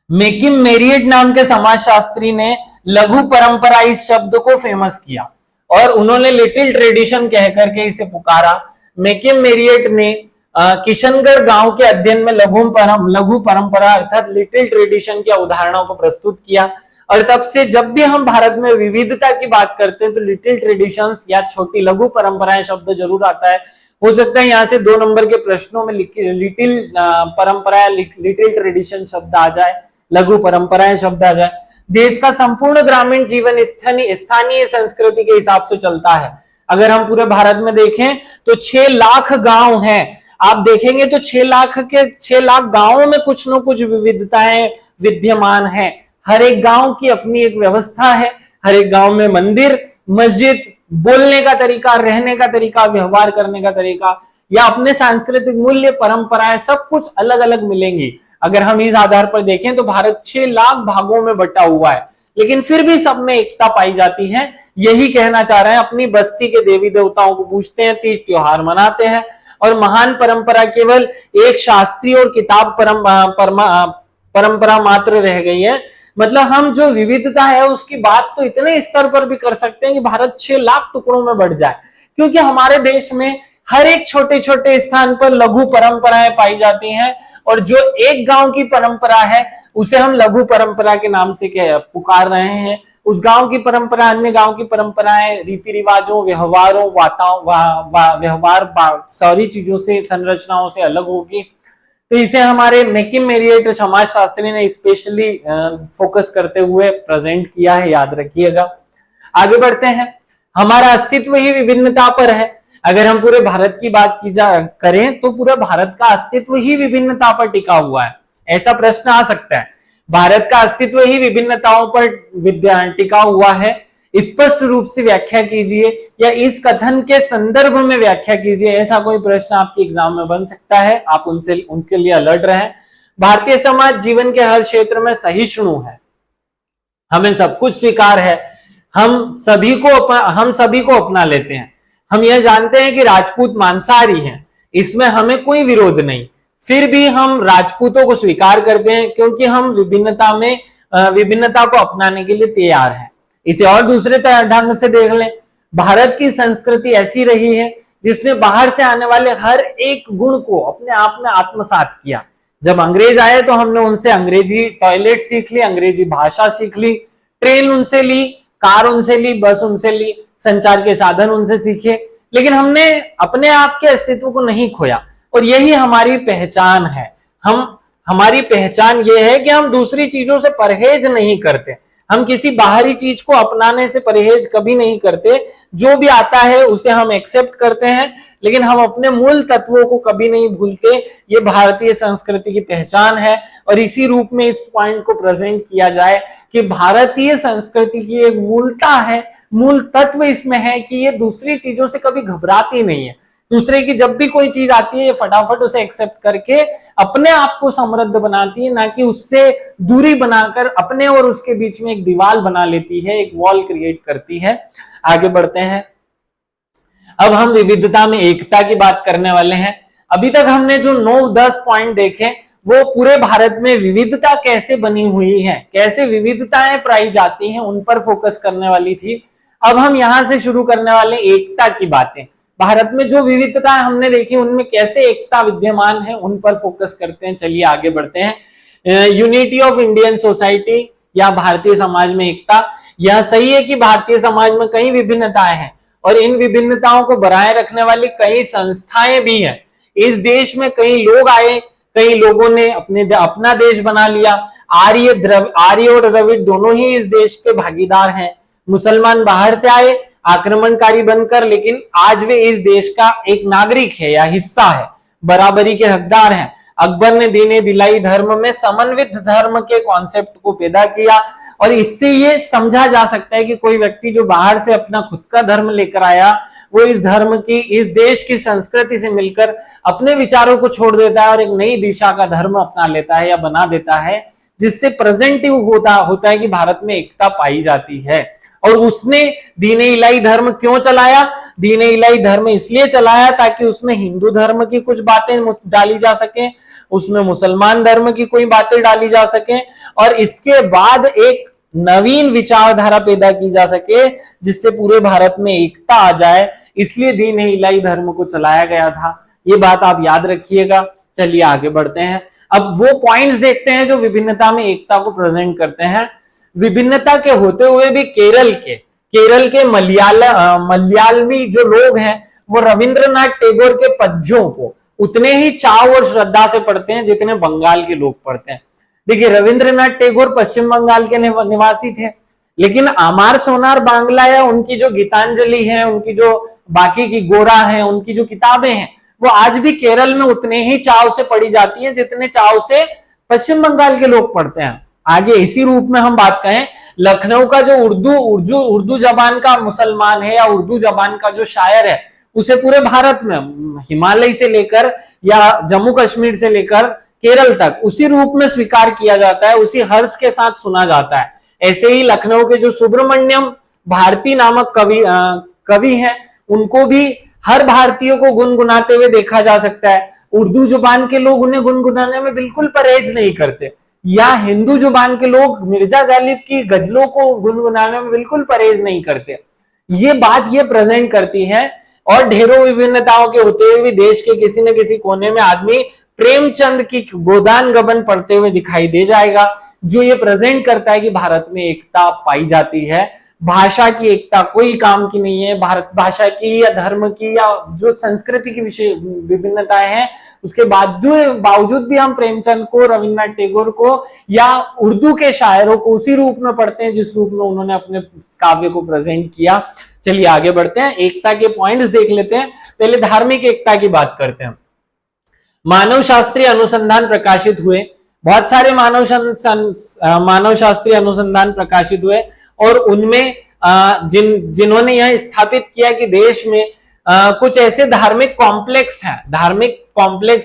Speaker 1: मैकिम मेरियट नाम के समाजशास्त्री ने लघु परंपरा इस शब्द को फेमस किया और उन्होंने लिटिल ट्रेडिशन कह करके इसे पुकारा। मैकिम मेरियट ने किशनगढ़ गांव के अध्ययन में लघु परंपरा अर्थात लिटिल ट्रेडिशन की उदाहरणों को प्रस्तुत किया। और तब से जब भी हम भारत में विविधता की बात करते हैं तो लिटिल ट्रेडिशंस या छोटी लघु परंपराएं शब्द जरूर आता है। हो सकता है यहाँ से 2 नंबर के प्रश्नों में लिटिल परंपरा, लिटिल ट्रेडिशन शब्द आ जाए, लघु परंपराएं शब्द आ जाए। देश का संपूर्ण ग्रामीण जीवन स्थानीय संस्कृति के हिसाब से चलता है। अगर हम पूरे भारत में देखें तो 6 लाख गांव हैं। आप देखेंगे तो 6 लाख गांवों में कुछ न कुछ विविधताएं विद्यमान है। हर एक गांव की अपनी एक व्यवस्था है, हर एक गांव में मंदिर, मस्जिद, बोलने का तरीका, रहने का तरीका, व्यवहार करने का तरीका या अपने सांस्कृतिक मूल्य, परंपराएं, सब कुछ अलग अलग मिलेंगी। अगर हम इस आधार पर देखें तो भारत 6 लाख भागों में बटा हुआ है, लेकिन फिर भी सब में एकता पाई जाती है। यही कहना चाह रहे हैं। अपनी बस्ती के देवी देवताओं को पूजते हैं, तीज त्योहार मनाते हैं और महान परंपरा केवल एक शास्त्रीय और किताब परंपरा मात्र रह गई है। मतलब हम जो विविधता है उसकी बात तो इतने स्तर पर भी कर सकते हैं कि भारत 6 लाख टुकड़ों में बढ़ जाए, क्योंकि हमारे देश में हर एक छोटे छोटे स्थान पर लघु परंपराएं पाई जाती हैं और जो एक गांव की परंपरा है उसे हम लघु परंपरा के नाम से पुकार रहे हैं। उस गांव की परंपरा अन्य गांव की परंपराएं, रीति रिवाजों, व्यवहारों, व्यवहार सारी चीजों से, संरचनाओं से अलग होगी। तो इसे हमारे मैकिम मेरियट समाज शास्त्री ने स्पेशली फोकस करते हुए प्रेजेंट किया है, याद रखिएगा। आगे बढ़ते हैं। हमारा अस्तित्व ही विभिन्नता पर है। अगर हम पूरे भारत की बात करें तो पूरा भारत का अस्तित्व ही विभिन्नता पर टिका हुआ है। ऐसा प्रश्न आ सकता है, भारत का अस्तित्व ही विभिन्नताओं पर टिका हुआ है, स्पष्ट रूप से व्याख्या कीजिए या इस कथन के संदर्भ में व्याख्या कीजिए। ऐसा कोई प्रश्न आपके एग्जाम में बन सकता है, आप उनके लिए अलर्ट रहें। भारतीय समाज जीवन के हर क्षेत्र में सहिष्णु है, हमें सब कुछ स्वीकार है, हम सभी को अपना लेते हैं। हम यह जानते हैं कि राजपूत मांसाहारी हैं, इसमें हमें कोई विरोध नहीं, फिर भी हम राजपूतों को स्वीकार करते हैं क्योंकि हम विभिन्नता को अपनाने के लिए तैयार हैं। इसे और दूसरे ढंग से देख लें, भारत की संस्कृति ऐसी रही है जिसने बाहर से आने वाले हर एक गुण को अपने आप में आत्मसात किया। जब अंग्रेज आए तो हमने उनसे अंग्रेजी टॉयलेट सीख ली, अंग्रेजी भाषा सीख ली, ट्रेन उनसे ली, कार उनसे ली, बस उनसे ली, संचार के साधन उनसे सीखे, लेकिन हमने अपने आप के अस्तित्व को नहीं खोया। और यही हमारी पहचान है। हमारी पहचान यह है कि हम दूसरी चीजों से परहेज नहीं करते, हम किसी बाहरी चीज को अपनाने से परहेज कभी नहीं करते। जो भी आता है उसे हम एक्सेप्ट करते हैं, लेकिन हम अपने मूल तत्वों को कभी नहीं भूलते। ये भारतीय संस्कृति की पहचान है और इसी रूप में इस पॉइंट को प्रेजेंट किया जाए कि भारतीय संस्कृति की एक मूलता है, मूल तत्व इसमें है कि ये दूसरी चीजों से कभी घबराती नहीं है। दूसरे की जब भी कोई चीज आती है ये फटाफट उसे एक्सेप्ट करके अपने आप को समृद्ध बनाती है, ना कि उससे दूरी बनाकर अपने और उसके बीच में एक दीवार बना लेती है, एक वॉल क्रिएट करती है। आगे बढ़ते हैं। अब हम विविधता में एकता की बात करने वाले हैं। अभी तक हमने जो 9-10 पॉइंट देखे वो पूरे भारत में विविधता कैसे बनी हुई है, कैसे विविधताएं पाई जाती हैं, उन पर फोकस करने वाली थी। अब हम यहां से शुरू करने वाले एकता की बातें। भारत में जो विविधता हमने देखी उनमें कैसे एकता विद्यमान है उन पर फोकस करते हैं। चलिए आगे बढ़ते हैं। यूनिटी ऑफ इंडियन सोसाइटी या भारतीय समाज में एकता। यह सही है कि भारतीय समाज में कई विभिन्नताएं हैं और इन विभिन्नताओं को बनाए रखने वाली कई संस्थाएं भी हैं। इस देश में कई लोग आए, कई लोगों ने अपना देश बना लिया। आर्य और द्रविड़ दोनों ही इस देश के भागीदार हैं। मुसलमान बाहर से आए आक्रमणकारी बनकर, लेकिन आज वे इस देश का एक नागरिक है या हिस्सा है, बराबरी के हकदार हैं। अकबर ने दीन दिलाई धर्म में समन्वित धर्म के कॉन्सेप्ट को पैदा किया और इससे ये समझा जा सकता है कि कोई व्यक्ति जो बाहर से अपना खुद का धर्म लेकर आया वो इस धर्म की, इस देश की संस्कृति से मिलकर अपने विचारों को छोड़ देता है और एक नई दिशा का धर्म अपना लेता है या बना देता है, जिससे प्रेजेंटिव होता है कि भारत में एकता पाई जाती है। और उसने दीन इलाही धर्म क्यों चलाया? दीन इलाही धर्म इसलिए चलाया ताकि उसमें हिंदू धर्म की कुछ बातें डाली जा सके, उसमें मुसलमान धर्म की कोई बातें डाली जा सके और इसके बाद एक नवीन विचारधारा पैदा की जा सके जिससे पूरे भारत में एकता आ जाए। इसलिए दीन इलाही धर्म को चलाया गया था। ये बात आप याद रखिएगा। चलिए आगे बढ़ते हैं। अब वो पॉइंट्स देखते हैं जो विभिन्नता में एकता को प्रेजेंट करते हैं। विभिन्नता के होते हुए भी केरल के मलयालवी जो लोग हैं वो रविंद्रनाथ टैगोर के पद्यों को उतने ही चाव और श्रद्धा से पढ़ते हैं जितने बंगाल के लोग पढ़ते हैं। देखिए, रविंद्रनाथ टैगोर पश्चिम बंगाल के निवासी थे, लेकिन आमार सोनार बांग्ला या उनकी जो गीतांजलि है, उनकी जो बाकी की गोरा है, उनकी जो किताबें हैं, वो आज भी केरल में उतने ही चाव से पढ़ी जाती हैं जितने चाव से पश्चिम बंगाल के लोग पढ़ते हैं। आगे इसी रूप में हम बात करें, लखनऊ का जो उर्दू जबान का मुसलमान है या उर्दू जबान का जो शायर है, उसे पूरे भारत में हिमालय से लेकर या जम्मू कश्मीर से लेकर केरल तक उसी रूप में स्वीकार किया जाता है, उसी हर्ष के साथ सुना जाता है। ऐसे ही लखनऊ के जो सुब्रमण्यम भारती नामक कवि हैं, उनको भी हर भारतीय को गुनगुनाते हुए देखा जा सकता है। उर्दू जुबान के लोग उन्हें गुनगुनाने में बिल्कुल परहेज नहीं करते, या हिंदू जुबान के लोग मिर्जा गालिब की गजलों को गुनगुनाने में बिल्कुल परहेज नहीं करते। ये बात ये प्रेजेंट करती है, और ढेरों विभिन्नताओं के होते हुए भी देश के किसी न किसी कोने में आदमी प्रेमचंद की गोदान गबन पढ़ते हुए दिखाई दे जाएगा, जो ये प्रेजेंट करता है कि भारत में एकता पाई जाती है। भाषा की एकता कोई काम की नहीं है। भारत भाषा की या धर्म की या जो संस्कृति की विषय विभिन्नताएं हैं, उसके बावजूद भी हम प्रेमचंद को, रविन्द्रनाथ टैगोर को या उर्दू के शायरों को उसी रूप में पढ़ते हैं जिस रूप में उन्होंने अपने काव्य को प्रेजेंट किया। चलिए आगे बढ़ते हैं, एकता के पॉइंट्स देख लेते हैं। पहले धार्मिक एकता की बात करते हैं। मानव शास्त्रीय अनुसंधान प्रकाशित हुए, बहुत सारे मानव शास्त्रीय अनुसंधान प्रकाशित हुए, और उनमें जिन्होंने यह स्थापित किया कि देश में कुछ ऐसे धार्मिक कॉम्प्लेक्स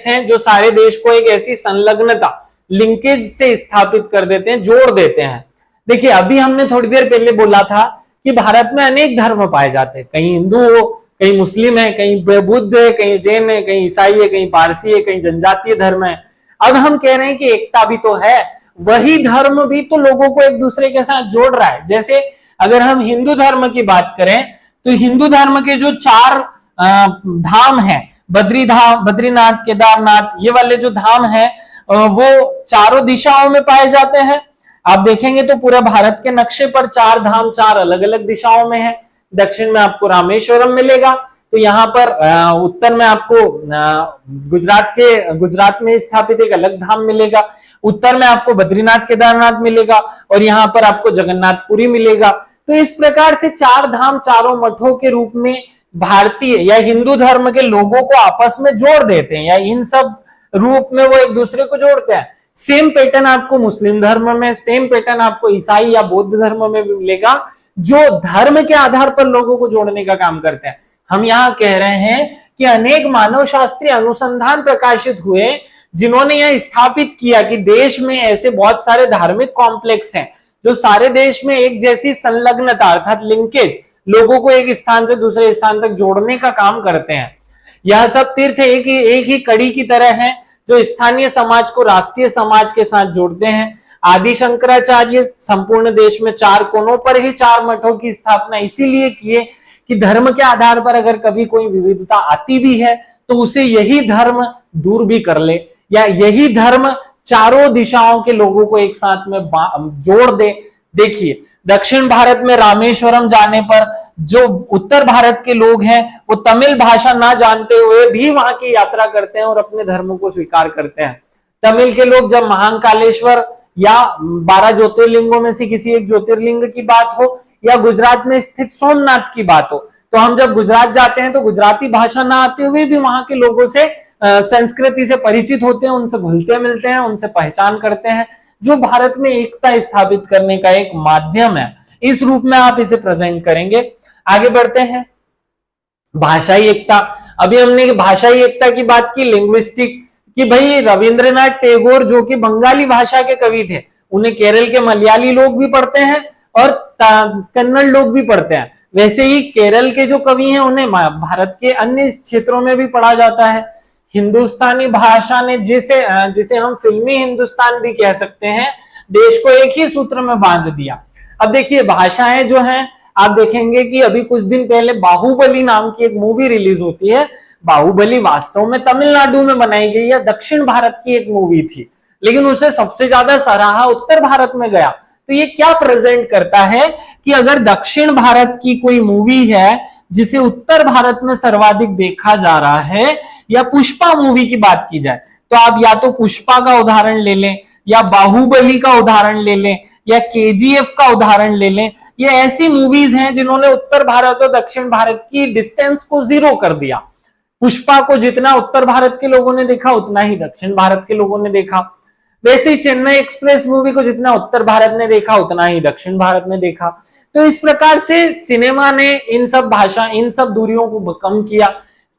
Speaker 1: हैं जो सारे देश को एक ऐसी संलग्नता, लिंकेज से स्थापित कर देते हैं, जोड़ देते हैं। देखिए, अभी हमने थोड़ी देर पहले बोला था कि भारत में अनेक धर्म पाए जाते हैं, कहीं हिंदू हो, कहीं मुस्लिम है, कहीं बुद्ध है, कहीं जैन है, कहीं ईसाई है, कहीं पारसी है, कहीं जनजातीय धर्म है। अब हम कह रहे हैं कि एकता भी तो है, वही धर्म भी तो लोगों को एक दूसरे के साथ जोड़ रहा है। जैसे अगर हम हिंदू धर्म की बात करें तो हिंदू धर्म के जो 4 धाम हैं, बद्रीनाथ, केदारनाथ, ये वाले जो धाम हैं वो चारों दिशाओं में पाए जाते हैं। आप देखेंगे तो पूरे भारत के नक्शे पर 4 धाम 4 अलग अलग दिशाओं में है। दक्षिण में आपको रामेश्वरम मिलेगा, तो यहाँ पर उत्तर में आपको गुजरात में स्थापित एक अलग धाम मिलेगा, उत्तर में आपको बद्रीनाथ केदारनाथ मिलेगा, और यहाँ पर आपको जगन्नाथपुरी मिलेगा। तो इस प्रकार से 4 धाम चारों मठों के रूप में भारतीय या हिंदू धर्म के लोगों को आपस में जोड़ देते हैं, या इन सब रूप में वो एक दूसरे को जोड़ते हैं। सेम पैटर्न आपको मुस्लिम धर्म में, सेम पैटर्न आपको ईसाई या बौद्ध धर्म में भी मिलेगा, जो धर्म के आधार पर लोगों को जोड़ने का काम करते हैं। हम यहाँ कह रहे हैं कि अनेक मानव शास्त्रीय अनुसंधान प्रकाशित हुए जिन्होंने यह स्थापित किया कि देश में ऐसे बहुत सारे धार्मिक कॉम्प्लेक्स हैं जो सारे देश में एक जैसी संलग्नता अर्थात लिंकेज, लोगों को एक स्थान से दूसरे स्थान तक जोड़ने का काम करते हैं। यह सब तीर्थ एक ही कड़ी की तरह है जो स्थानीय समाज को राष्ट्रीय समाज के साथ जोड़ते हैं। आदि शंकराचार्य संपूर्ण देश में 4 कोनों पर ही 4 मठों की स्थापना इसीलिए किए कि धर्म के आधार पर अगर कभी कोई विविधता आती भी है तो उसे यही धर्म दूर भी कर ले, या यही धर्म चारों दिशाओं के लोगों को एक साथ में जोड़ दे। देखिए, दक्षिण भारत में रामेश्वरम जाने पर जो उत्तर भारत के लोग हैं वो तमिल भाषा ना जानते हुए भी वहां की यात्रा करते हैं और अपने धर्म को स्वीकार करते हैं। तमिल के लोग जब महाकालेश्वर या 12 ज्योतिर्लिंगों में से किसी एक ज्योतिर्लिंग की बात हो या गुजरात में स्थित सोमनाथ की बात हो, तो हम जब गुजरात जाते हैं तो गुजराती भाषा ना आते हुए भी वहां के लोगों से संस्कृति से परिचित होते हैं, उनसे घुलते मिलते हैं, उनसे पहचान करते हैं, जो भारत में एकता स्थापित करने का एक माध्यम है। इस रूप में आप इसे प्रेजेंट करेंगे। आगे बढ़ते हैं, भाषाई एकता। अभी हमने भाषाई एकता की बात की, लिंग्विस्टिक, कि भाई रविंद्रनाथ टैगोर जो कि बंगाली भाषा के कवि थे, उन्हें केरल के मलयाली लोग भी पढ़ते हैं और कन्नड़ लोग भी पढ़ते हैं। वैसे ही केरल के जो कवि हैं उन्हें भारत के अन्य क्षेत्रों में भी पढ़ा जाता है। हिंदुस्तानी भाषा ने जिसे हम फिल्मी हिंदुस्तान भी कह सकते हैं, देश को एक ही सूत्र में बांध दिया। अब देखिए, भाषाएं जो हैं, आप देखेंगे कि अभी कुछ दिन पहले बाहुबली नाम की एक मूवी रिलीज होती है। बाहुबली वास्तव में तमिलनाडु में बनाई गई या दक्षिण भारत की एक मूवी थी, लेकिन उसे सबसे ज्यादा सराहा उत्तर भारत में गया। तो ये क्या प्रेजेंट करता है कि अगर दक्षिण भारत की कोई मूवी है जिसे उत्तर भारत में सर्वाधिक देखा जा रहा है, या पुष्पा मूवी की बात की जाए, तो आप या तो पुष्पा का उदाहरण ले लें या बाहुबली का उदाहरण ले लें या केजीएफ का उदाहरण ले लें, ये ऐसी मूवीज हैं जिन्होंने उत्तर भारत और दक्षिण भारत की डिस्टेंस को जीरो कर दिया। पुष्पा को जितना उत्तर भारत के लोगों ने देखा उतना ही दक्षिण भारत के लोगों ने देखा। वैसे ही चेन्नई एक्सप्रेस मूवी को जितना उत्तर भारत ने देखा उतना ही दक्षिण भारत ने देखा। तो इस प्रकार से सिनेमा ने इन सब दूरियों को कम किया।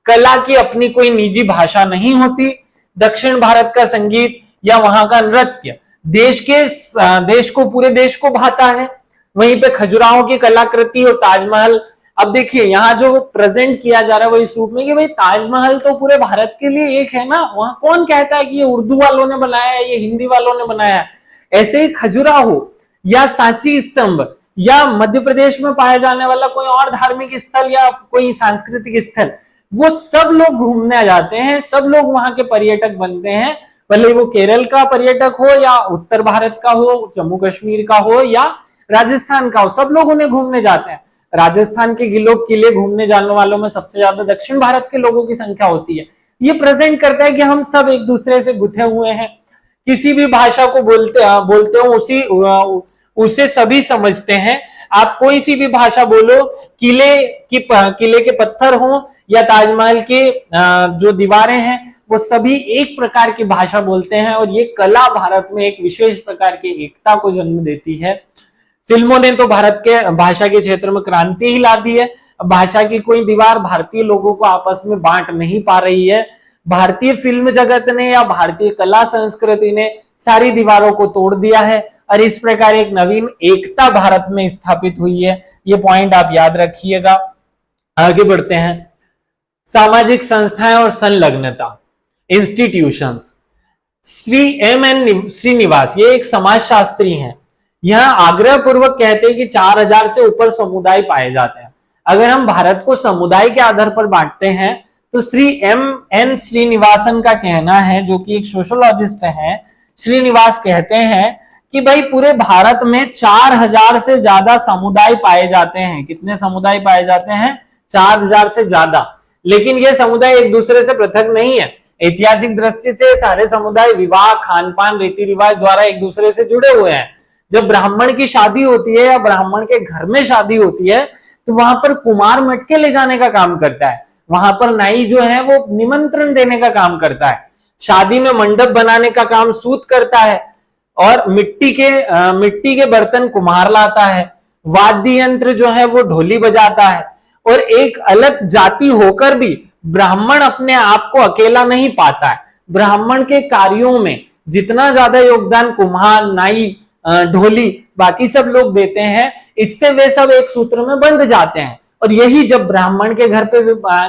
Speaker 1: कला की अपनी कोई निजी भाषा नहीं होती। दक्षिण भारत का संगीत या वहां का नृत्य देश को पूरे देश को भाता है। वहीं पे खजुराहो की कलाकृति और ताजमहल, अब देखिए यहाँ जो प्रेजेंट किया जा रहा है वो इस रूप में कि भाई ताजमहल तो पूरे भारत के लिए एक है ना, वहां कौन कहता है कि ये उर्दू वालों ने बनाया है, ये हिंदी वालों ने बनाया है। ऐसे ही खजुराहो या सांची स्तंभ या मध्य प्रदेश में पाया जाने वाला कोई और धार्मिक स्थल या कोई सांस्कृतिक स्थल, वो सब लोग घूमने जाते हैं, सब लोग वहां के पर्यटक बनते हैं। भले वो केरल का पर्यटक हो या उत्तर भारत का हो, जम्मू कश्मीर का हो या राजस्थान का हो, सब लोग उन्हें घूमने जाते हैं। राजस्थान के किले घूमने जाने वालों में सबसे ज्यादा दक्षिण भारत के लोगों की संख्या होती है। ये प्रेजेंट करता है कि हम सब एक दूसरे से गुथे हुए हैं। किसी भी भाषा को बोलते हो उसे सभी समझते हैं। आप कोई सी भी भाषा बोलो, किले के पत्थर हो या ताजमहल के जो दीवारें हैं, वो सभी एक प्रकार की भाषा बोलते हैं। और ये कला भारत में एक विशेष प्रकार की एकता को जन्म देती है। फिल्मों ने तो भारत के भाषा के क्षेत्र में क्रांति ही ला दी है। भाषा की कोई दीवार भारतीय लोगों को आपस में बांट नहीं पा रही है। भारतीय फिल्म जगत ने या भारतीय कला संस्कृति ने सारी दीवारों को तोड़ दिया है और इस प्रकार एक नवीन एकता भारत में स्थापित हुई है। ये पॉइंट आप याद रखिएगा। आगे बढ़ते हैं। सामाजिक संस्थाएं और संलग्नता, इंस्टीट्यूशंस। श्री M.N. श्रीनिवास, ये एक समाजशास्त्री हैं। यह आग्रह पूर्वक कहते हैं कि 4000 से ऊपर समुदाय पाए जाते हैं। अगर हम भारत को समुदाय के आधार पर बांटते हैं तो श्री M.N. श्रीनिवासन का कहना है, जो कि एक सोशोलॉजिस्ट है, श्रीनिवास कहते हैं कि भाई पूरे भारत में 4000 से ज्यादा समुदाय पाए जाते हैं। कितने समुदाय पाए जाते हैं? 4000 से ज्यादा। लेकिन ये समुदाय एक दूसरे से पृथक नहीं है। ऐतिहासिक दृष्टि से सारे समुदाय विवाह, खान पान, रीति रिवाज द्वारा एक दूसरे से जुड़े हुए हैं। जब ब्राह्मण की शादी होती है या ब्राह्मण के घर में शादी होती है तो वहां पर कुमार मटके ले जाने का काम करता है। वहां पर नाई जो है वो निमंत्रण देने का काम करता है। शादी में मंडप बनाने का काम सूत करता है और मिट्टी के बर्तन कुम्हार लाता है। वाद्य यंत्र जो है वो ढोली बजाता है। और एक अलग जाति होकर भी ब्राह्मण अपने आप को अकेला नहीं पाता है। ब्राह्मण के कार्यों में जितना ज्यादा योगदान कुम्हार, नाई, ढोली, बाकी सब लोग देते हैं, इससे वे सब एक सूत्र में बंध जाते हैं। और यही जब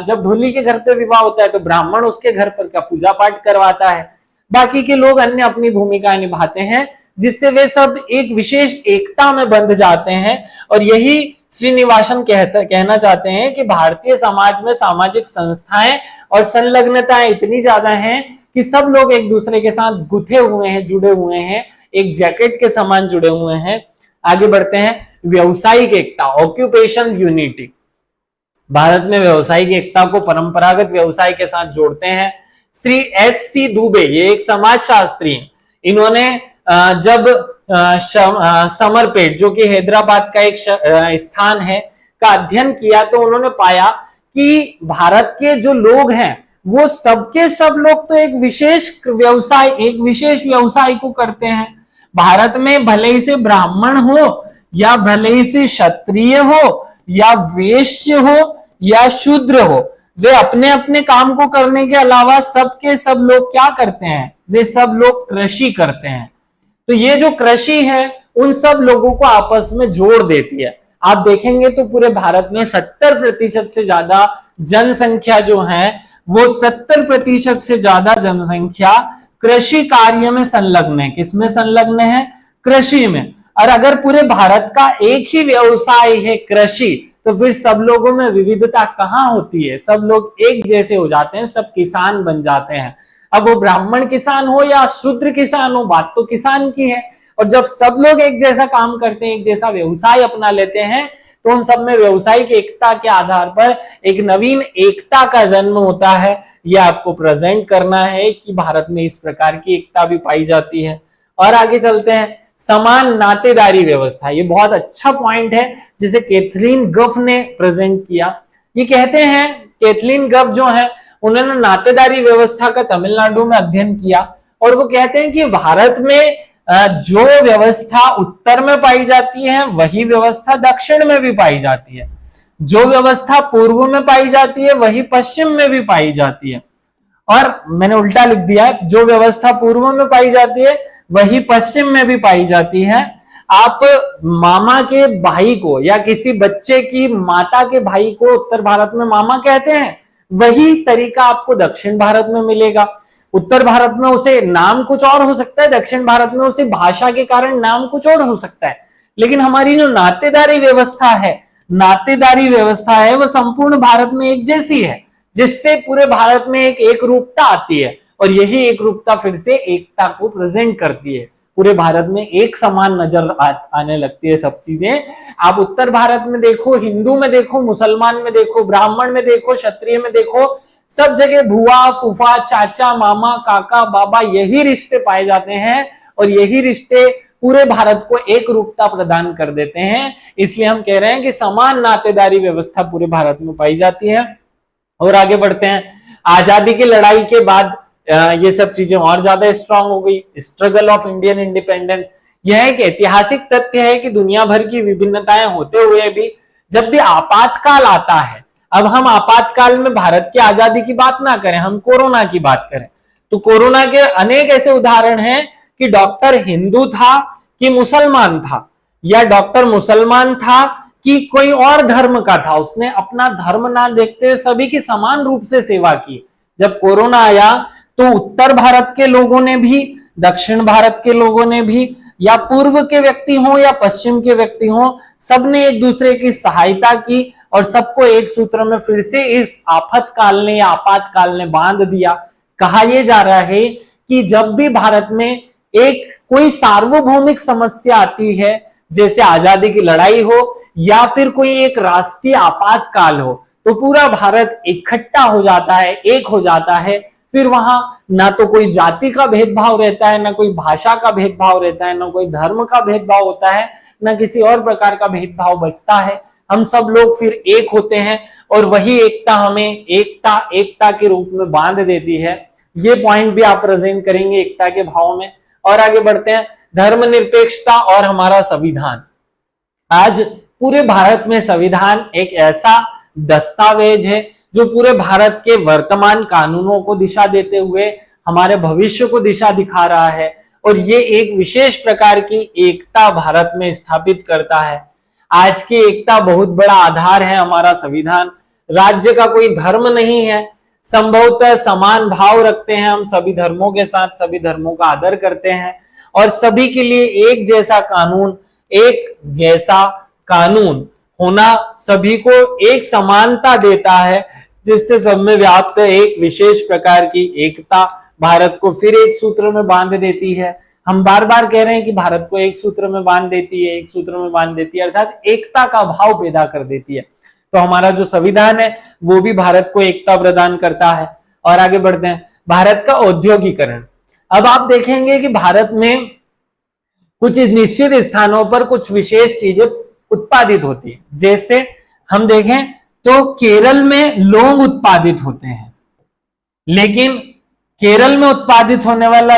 Speaker 1: जब ढोली के घर पे विवाह होता है तो ब्राह्मण उसके घर पर का पूजा पाठ करवाता है। बाकी के लोग अन्य अपनी भूमिका निभाते हैं, जिससे वे सब एक विशेष एकता में बंध जाते हैं। और यही श्रीनिवासन कहना चाहते हैं कि भारतीय समाज में सामाजिक संस्थाएं और संलग्नताएं इतनी ज्यादा हैं कि सब लोग एक दूसरे के साथ गुथे हुए हैं, जुड़े हुए हैं, एक जैकेट के समान जुड़े हुए हैं। आगे बढ़ते हैं। व्यवसायिक एकता, ऑक्यूपेशन यूनिटी। भारत में व्यवसायिक एकता को परंपरागत व्यवसाय के साथ जोड़ते हैं। श्री S.C. दुबे, ये एक समाजशास्त्री हैं। इन्होंने जब समरपेट, जो कि हैदराबाद का एक स्थान है, का अध्ययन किया तो उन्होंने पाया कि भारत के जो लोग हैं वो सबके सब लोग तो एक विशेष व्यवसाय को करते हैं। भारत में भले ही से ब्राह्मण हो या भले ही से क्षत्रिय हो या वैश्य हो या शूद्र हो, वे अपने अपने काम को करने के अलावा सबके सब लोग क्या करते हैं? वे सब लोग कृषि करते हैं। तो ये जो कृषि है उन सब लोगों को आपस में जोड़ देती है। आप देखेंगे तो पूरे भारत में 70% से ज्यादा जनसंख्या जो है वो 70% से ज्यादा जनसंख्या कृषि कार्य में संलग्न है। किसमें संलग्न है? कृषि में। और अगर पूरे भारत का एक ही व्यवसाय है कृषि, तो फिर सब लोगों में विविधता कहाँ होती है? सब लोग एक जैसे हो जाते हैं, सब किसान बन जाते हैं। अब वो ब्राह्मण किसान हो या शूद्र किसान हो, बात तो किसान की है। और जब सब लोग एक जैसा काम करते हैं, एक जैसा व्यवसाय अपना लेते हैं, तो उन सब में व्यवसायिक एकता के आधार पर एक नवीन एकता का जन्म होता है। यह आपको प्रेजेंट करना है कि भारत में इस प्रकार की एकता भी पाई जाती है। और आगे चलते हैं। समान नातेदारी व्यवस्था। ये बहुत अच्छा पॉइंट है जिसे कैथरीन गफ ने प्रेजेंट किया। ये कहते हैं, कैथरीन गफ जो है उन्होंने नातेदारी व्यवस्था का तमिलनाडु में अध्ययन किया और वो कहते हैं कि भारत में जो व्यवस्था उत्तर में पाई जाती है वही व्यवस्था दक्षिण में भी पाई जाती है, जो व्यवस्था पूर्व में पाई जाती है वही पश्चिम में भी पाई जाती है। और मैंने उल्टा लिख दिया है, जो व्यवस्था पूर्व में पाई जाती है वही पश्चिम में भी पाई जाती है। आप मामा के भाई को या किसी बच्चे की माता के भाई को उत्तर भारत में मामा कहते हैं, वही तरीका आपको दक्षिण भारत में मिलेगा। उत्तर भारत में उसे नाम कुछ और हो सकता है, दक्षिण भारत में उसे भाषा के कारण नाम कुछ और हो सकता है, लेकिन हमारी जो नातेदारी व्यवस्था है वो संपूर्ण भारत में एक जैसी है, जिससे पूरे भारत में एक रूपता आती है और यही एक रूपता फिर से एकता को प्रेजेंट करती है। पूरे भारत में एक समान नजर आने लगती है सब चीजें। आप उत्तर भारत में देखो, हिंदू में देखो, मुसलमान में देखो, ब्राह्मण में देखो, क्षत्रिय में देखो, सब जगह भुआ, फूफा, चाचा, मामा, काका, बाबा यही रिश्ते पाए जाते हैं और यही रिश्ते पूरे भारत को एक रूपता प्रदान कर देते हैं। इसलिए हम कह रहे हैं कि समान नातेदारी व्यवस्था पूरे भारत में पाई जाती है। और आगे बढ़ते हैं। आजादी की लड़ाई के बाद ये सब चीजें और ज्यादा स्ट्रांग हो गई। स्ट्रगल ऑफ इंडियन इंडिपेंडेंस, यह एक ऐतिहासिक तथ्य है कि दुनिया भर की विभिन्नताएं होते हुए भी जब भी आपातकाल आता है, अब हम आपातकाल में भारत की आजादी की बात ना करें, हम कोरोना की बात करें, तो कोरोना के अनेक ऐसे उदाहरण हैं कि डॉक्टर हिंदू था कि मुसलमान था, या डॉक्टर मुसलमान था कि कोई और धर्म का था, उसने अपना धर्म ना देखते हुए सभी की समान रूप से सेवा की। जब कोरोना आया तो उत्तर भारत के लोगों ने भी, दक्षिण भारत के लोगों ने भी, या पूर्व के व्यक्ति हो या पश्चिम के व्यक्ति हो, सबने एक दूसरे की सहायता की और सबको एक सूत्र में फिर से इस आफतकाल ने या आपातकाल ने बांध दिया। कहा यह जा रहा है कि जब भी भारत में एक कोई सार्वभौमिक समस्या आती है, जैसे आजादी की लड़ाई हो या फिर कोई एक राष्ट्रीय आपातकाल हो, तो पूरा भारत इकट्ठा हो जाता है, एक हो जाता है। फिर वहां ना तो कोई जाति का भेदभाव रहता है, ना कोई भाषा का भेदभाव रहता है, ना कोई धर्म का भेदभाव होता है, ना किसी और प्रकार का भेदभाव बचता है। हम सब लोग फिर एक होते हैं और वही एकता हमें एकता के रूप में बांध देती है। ये पॉइंट भी आप प्रेजेंट करेंगे एकता के भाव में। और आगे बढ़ते हैं। धर्मनिरपेक्षता और हमारा संविधान। आज पूरे भारत में संविधान एक ऐसा दस्तावेज है जो पूरे भारत के वर्तमान कानूनों को दिशा देते हुए हमारे भविष्य को दिशा दिखा रहा है और ये एक विशेष प्रकार की एकता भारत में स्थापित करता है। आज की एकता बहुत बड़ा आधार है हमारा संविधान। राज्य का कोई धर्म नहीं है, संभवतः समान भाव रखते हैं हम सभी धर्मों के साथ, सभी धर्मों का आदर करते हैं और सभी के लिए एक जैसा कानून होना सभी को एक समानता देता है, जिससे सब में व्याप्त एक विशेष प्रकार की एकता भारत को फिर एक सूत्र में बांध देती है। हम बार बार कह रहे हैं कि भारत को एक सूत्र में बांध देती है, एक सूत्र में बांध देती है, अर्थात एकता का भाव पैदा कर देती है। तो हमारा जो संविधान है वो भी भारत को एकता प्रदान करता है। और आगे बढ़ते हैं। भारत का औद्योगिकरण। अब आप देखेंगे कि भारत में कुछ निश्चित स्थानों पर कुछ विशेष चीजें उत्पादित होती है। जैसे हम देखें तो केरल में लौंग उत्पादित होते हैं, लेकिन केरल में उत्पादित होने वाला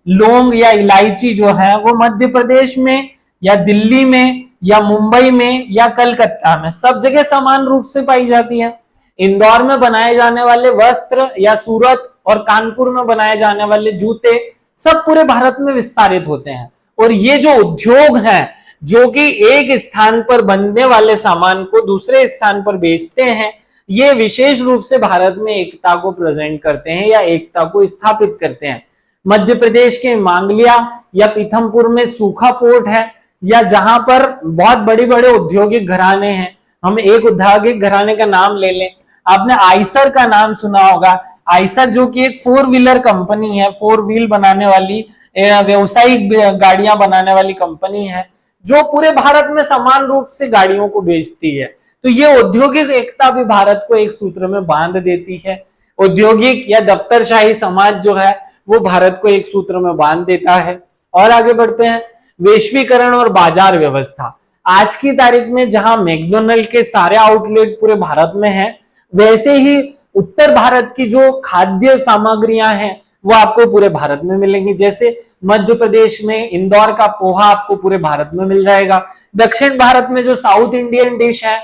Speaker 1: लौंग या इलायची जो है वो मध्य प्रदेश में या दिल्ली में या मुंबई में या कलकत्ता में सब जगह समान रूप से पाई जाती है। इंदौर में बनाए जाने वाले वस्त्र या सूरत और कानपुर में बनाए जाने वाले जूते सब पूरे भारत में विस्तारित होते हैं। और ये जो उद्योग हैं जो कि एक स्थान पर बनने वाले सामान को दूसरे स्थान पर बेचते हैं, ये विशेष रूप से भारत में एकता को प्रेजेंट करते हैं या एकता को स्थापित करते हैं। मध्य प्रदेश के मांगलिया या पीथमपुर में सूखा पोर्ट है, या जहां पर बहुत बड़े बड़े औद्योगिक घराने हैं। हम एक औद्योगिक घराने का नाम ले लें, आपने आइसर का नाम सुना होगा। आइसर जो कि एक 4 व्हीलर कंपनी है, 4 व्हील बनाने वाली व्यवसायिक गाड़ियां बनाने वाली कंपनी है, जो पूरे भारत में समान रूप से गाड़ियों को बेचती है। तो ये औद्योगिक एकता भी भारत को एक सूत्र में बांध देती है। औद्योगिक या दफ्तरशाही समाज जो है वो भारत को एक सूत्र में बांध देता है। और आगे बढ़ते हैं, वैश्वीकरण और बाजार व्यवस्था। आज की तारीख में जहां मैकडोनल्ड के सारे आउटलेट पूरे भारत में हैं, वैसे ही उत्तर भारत की जो खाद्य सामग्रियां हैं वो आपको पूरे भारत में मिलेंगी। जैसे मध्य प्रदेश में इंदौर का पोहा आपको पूरे भारत में मिल जाएगा। दक्षिण भारत में जो साउथ इंडियन डिश है,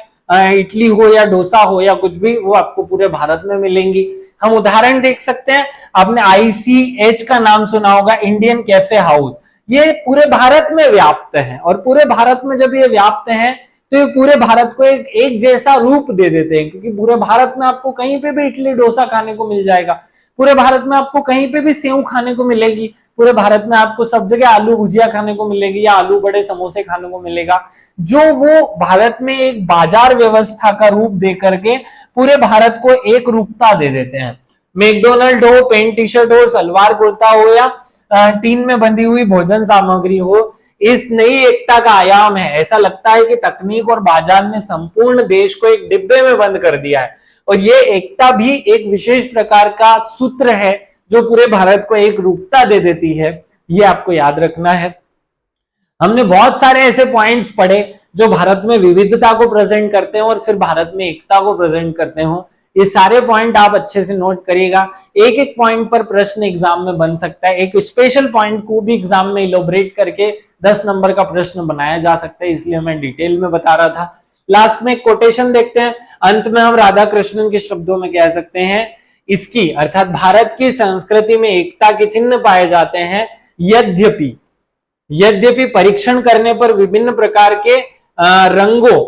Speaker 1: इडली हो या डोसा हो या कुछ भी, वो आपको पूरे भारत में मिलेंगी। हम उदाहरण देख सकते हैं, आपने ICH का नाम सुना होगा, इंडियन कैफे हाउस। ये पूरे भारत में व्याप्त है, और पूरे भारत में जब ये व्याप्त है तो ये पूरे भारत को एक जैसा रूप दे देते हैं, क्योंकि पूरे भारत में आपको कहीं पे भी इडली डोसा खाने को मिल जाएगा, पूरे भारत में आपको कहीं पे भी सेव खाने को मिलेगी, पूरे भारत में आपको सब जगह आलू भुजिया खाने को मिलेगी या आलू बड़े समोसे खाने को मिलेगा, जो वो भारत में एक बाजार व्यवस्था का रूप दे करके पूरे भारत को एक रूपता दे देते हैं। मैकडोनल्ड हो, पेंट टी शर्ट हो, सलवार कुर्ता हो या टीन में बंधी हुई भोजन सामग्री हो, इस नई एकता का आयाम है। ऐसा लगता है कि तकनीक और बाजार ने संपूर्ण देश को एक डिब्बे में बंद कर दिया है, और ये एकता भी एक विशेष प्रकार का सूत्र है जो पूरे भारत को एक रूपता दे देती है। ये आपको याद रखना है। हमने बहुत सारे ऐसे पॉइंट्स पढ़े जो भारत में विविधता को प्रेजेंट करते हैं और फिर भारत में एकता को प्रेजेंट करते हो। ये सारे पॉइंट आप अच्छे से नोट करिएगा। एक एक पॉइंट पर प्रश्न एग्जाम में बन सकता है, एक स्पेशल पॉइंट को भी एग्जाम में इलोबरेट करके 10 नंबर का प्रश्न बनाया जा सकता है, इसलिए मैं डिटेल में बता रहा था। लास्ट में एक कोटेशन देखते हैं, अंत में हम राधा कृष्णन के शब्दों में कह सकते हैं, इसकी अर्थात भारत की संस्कृति में एकता के चिन्ह पाए जाते हैं। यद्यपि परीक्षण करने पर विभिन्न प्रकार के रंगों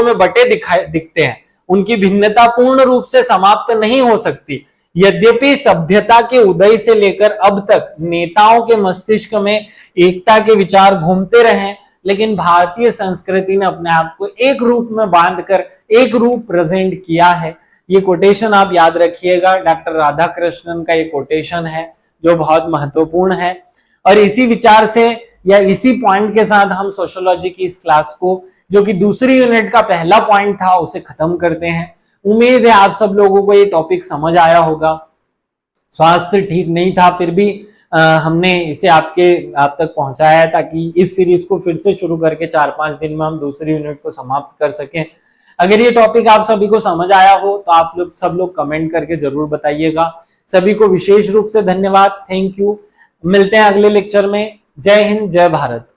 Speaker 1: में बटे दिखते हैं, उनकी भिन्नता पूर्ण रूप से समाप्त नहीं हो सकती। यद्यपि सभ्यता के उदय से लेकर अब तक नेताओं के मस्तिष्क में एकता के विचार घूमते रहे, लेकिन भारतीय संस्कृति ने अपने आप को एक रूप में बांधकर एक रूप प्रेजेंट किया है। ये कोटेशन आप याद रखिएगा, डॉक्टर राधा कृष्णन का ये कोटेशन है जो बहुत महत्वपूर्ण है। और इसी विचार से या इसी पॉइंट के साथ हम सोशियोलॉजी की इस क्लास को, जो कि दूसरी यूनिट का पहला पॉइंट था, उसे खत्म करते हैं। उम्मीद है आप सब लोगों को ये टॉपिक समझ आया होगा। स्वास्थ्य ठीक नहीं था, फिर भी हमने इसे आप तक पहुंचाया है, ताकि इस सीरीज को फिर से शुरू करके 4-5 दिन में हम दूसरी यूनिट को समाप्त कर सकें। अगर ये टॉपिक आप सभी को समझ आया हो तो आप लोग सब लोग कमेंट करके जरूर बताइएगा। सभी को विशेष रूप से धन्यवाद, थैंक यू। मिलते हैं अगले लेक्चर में। जय हिंद, जय भारत।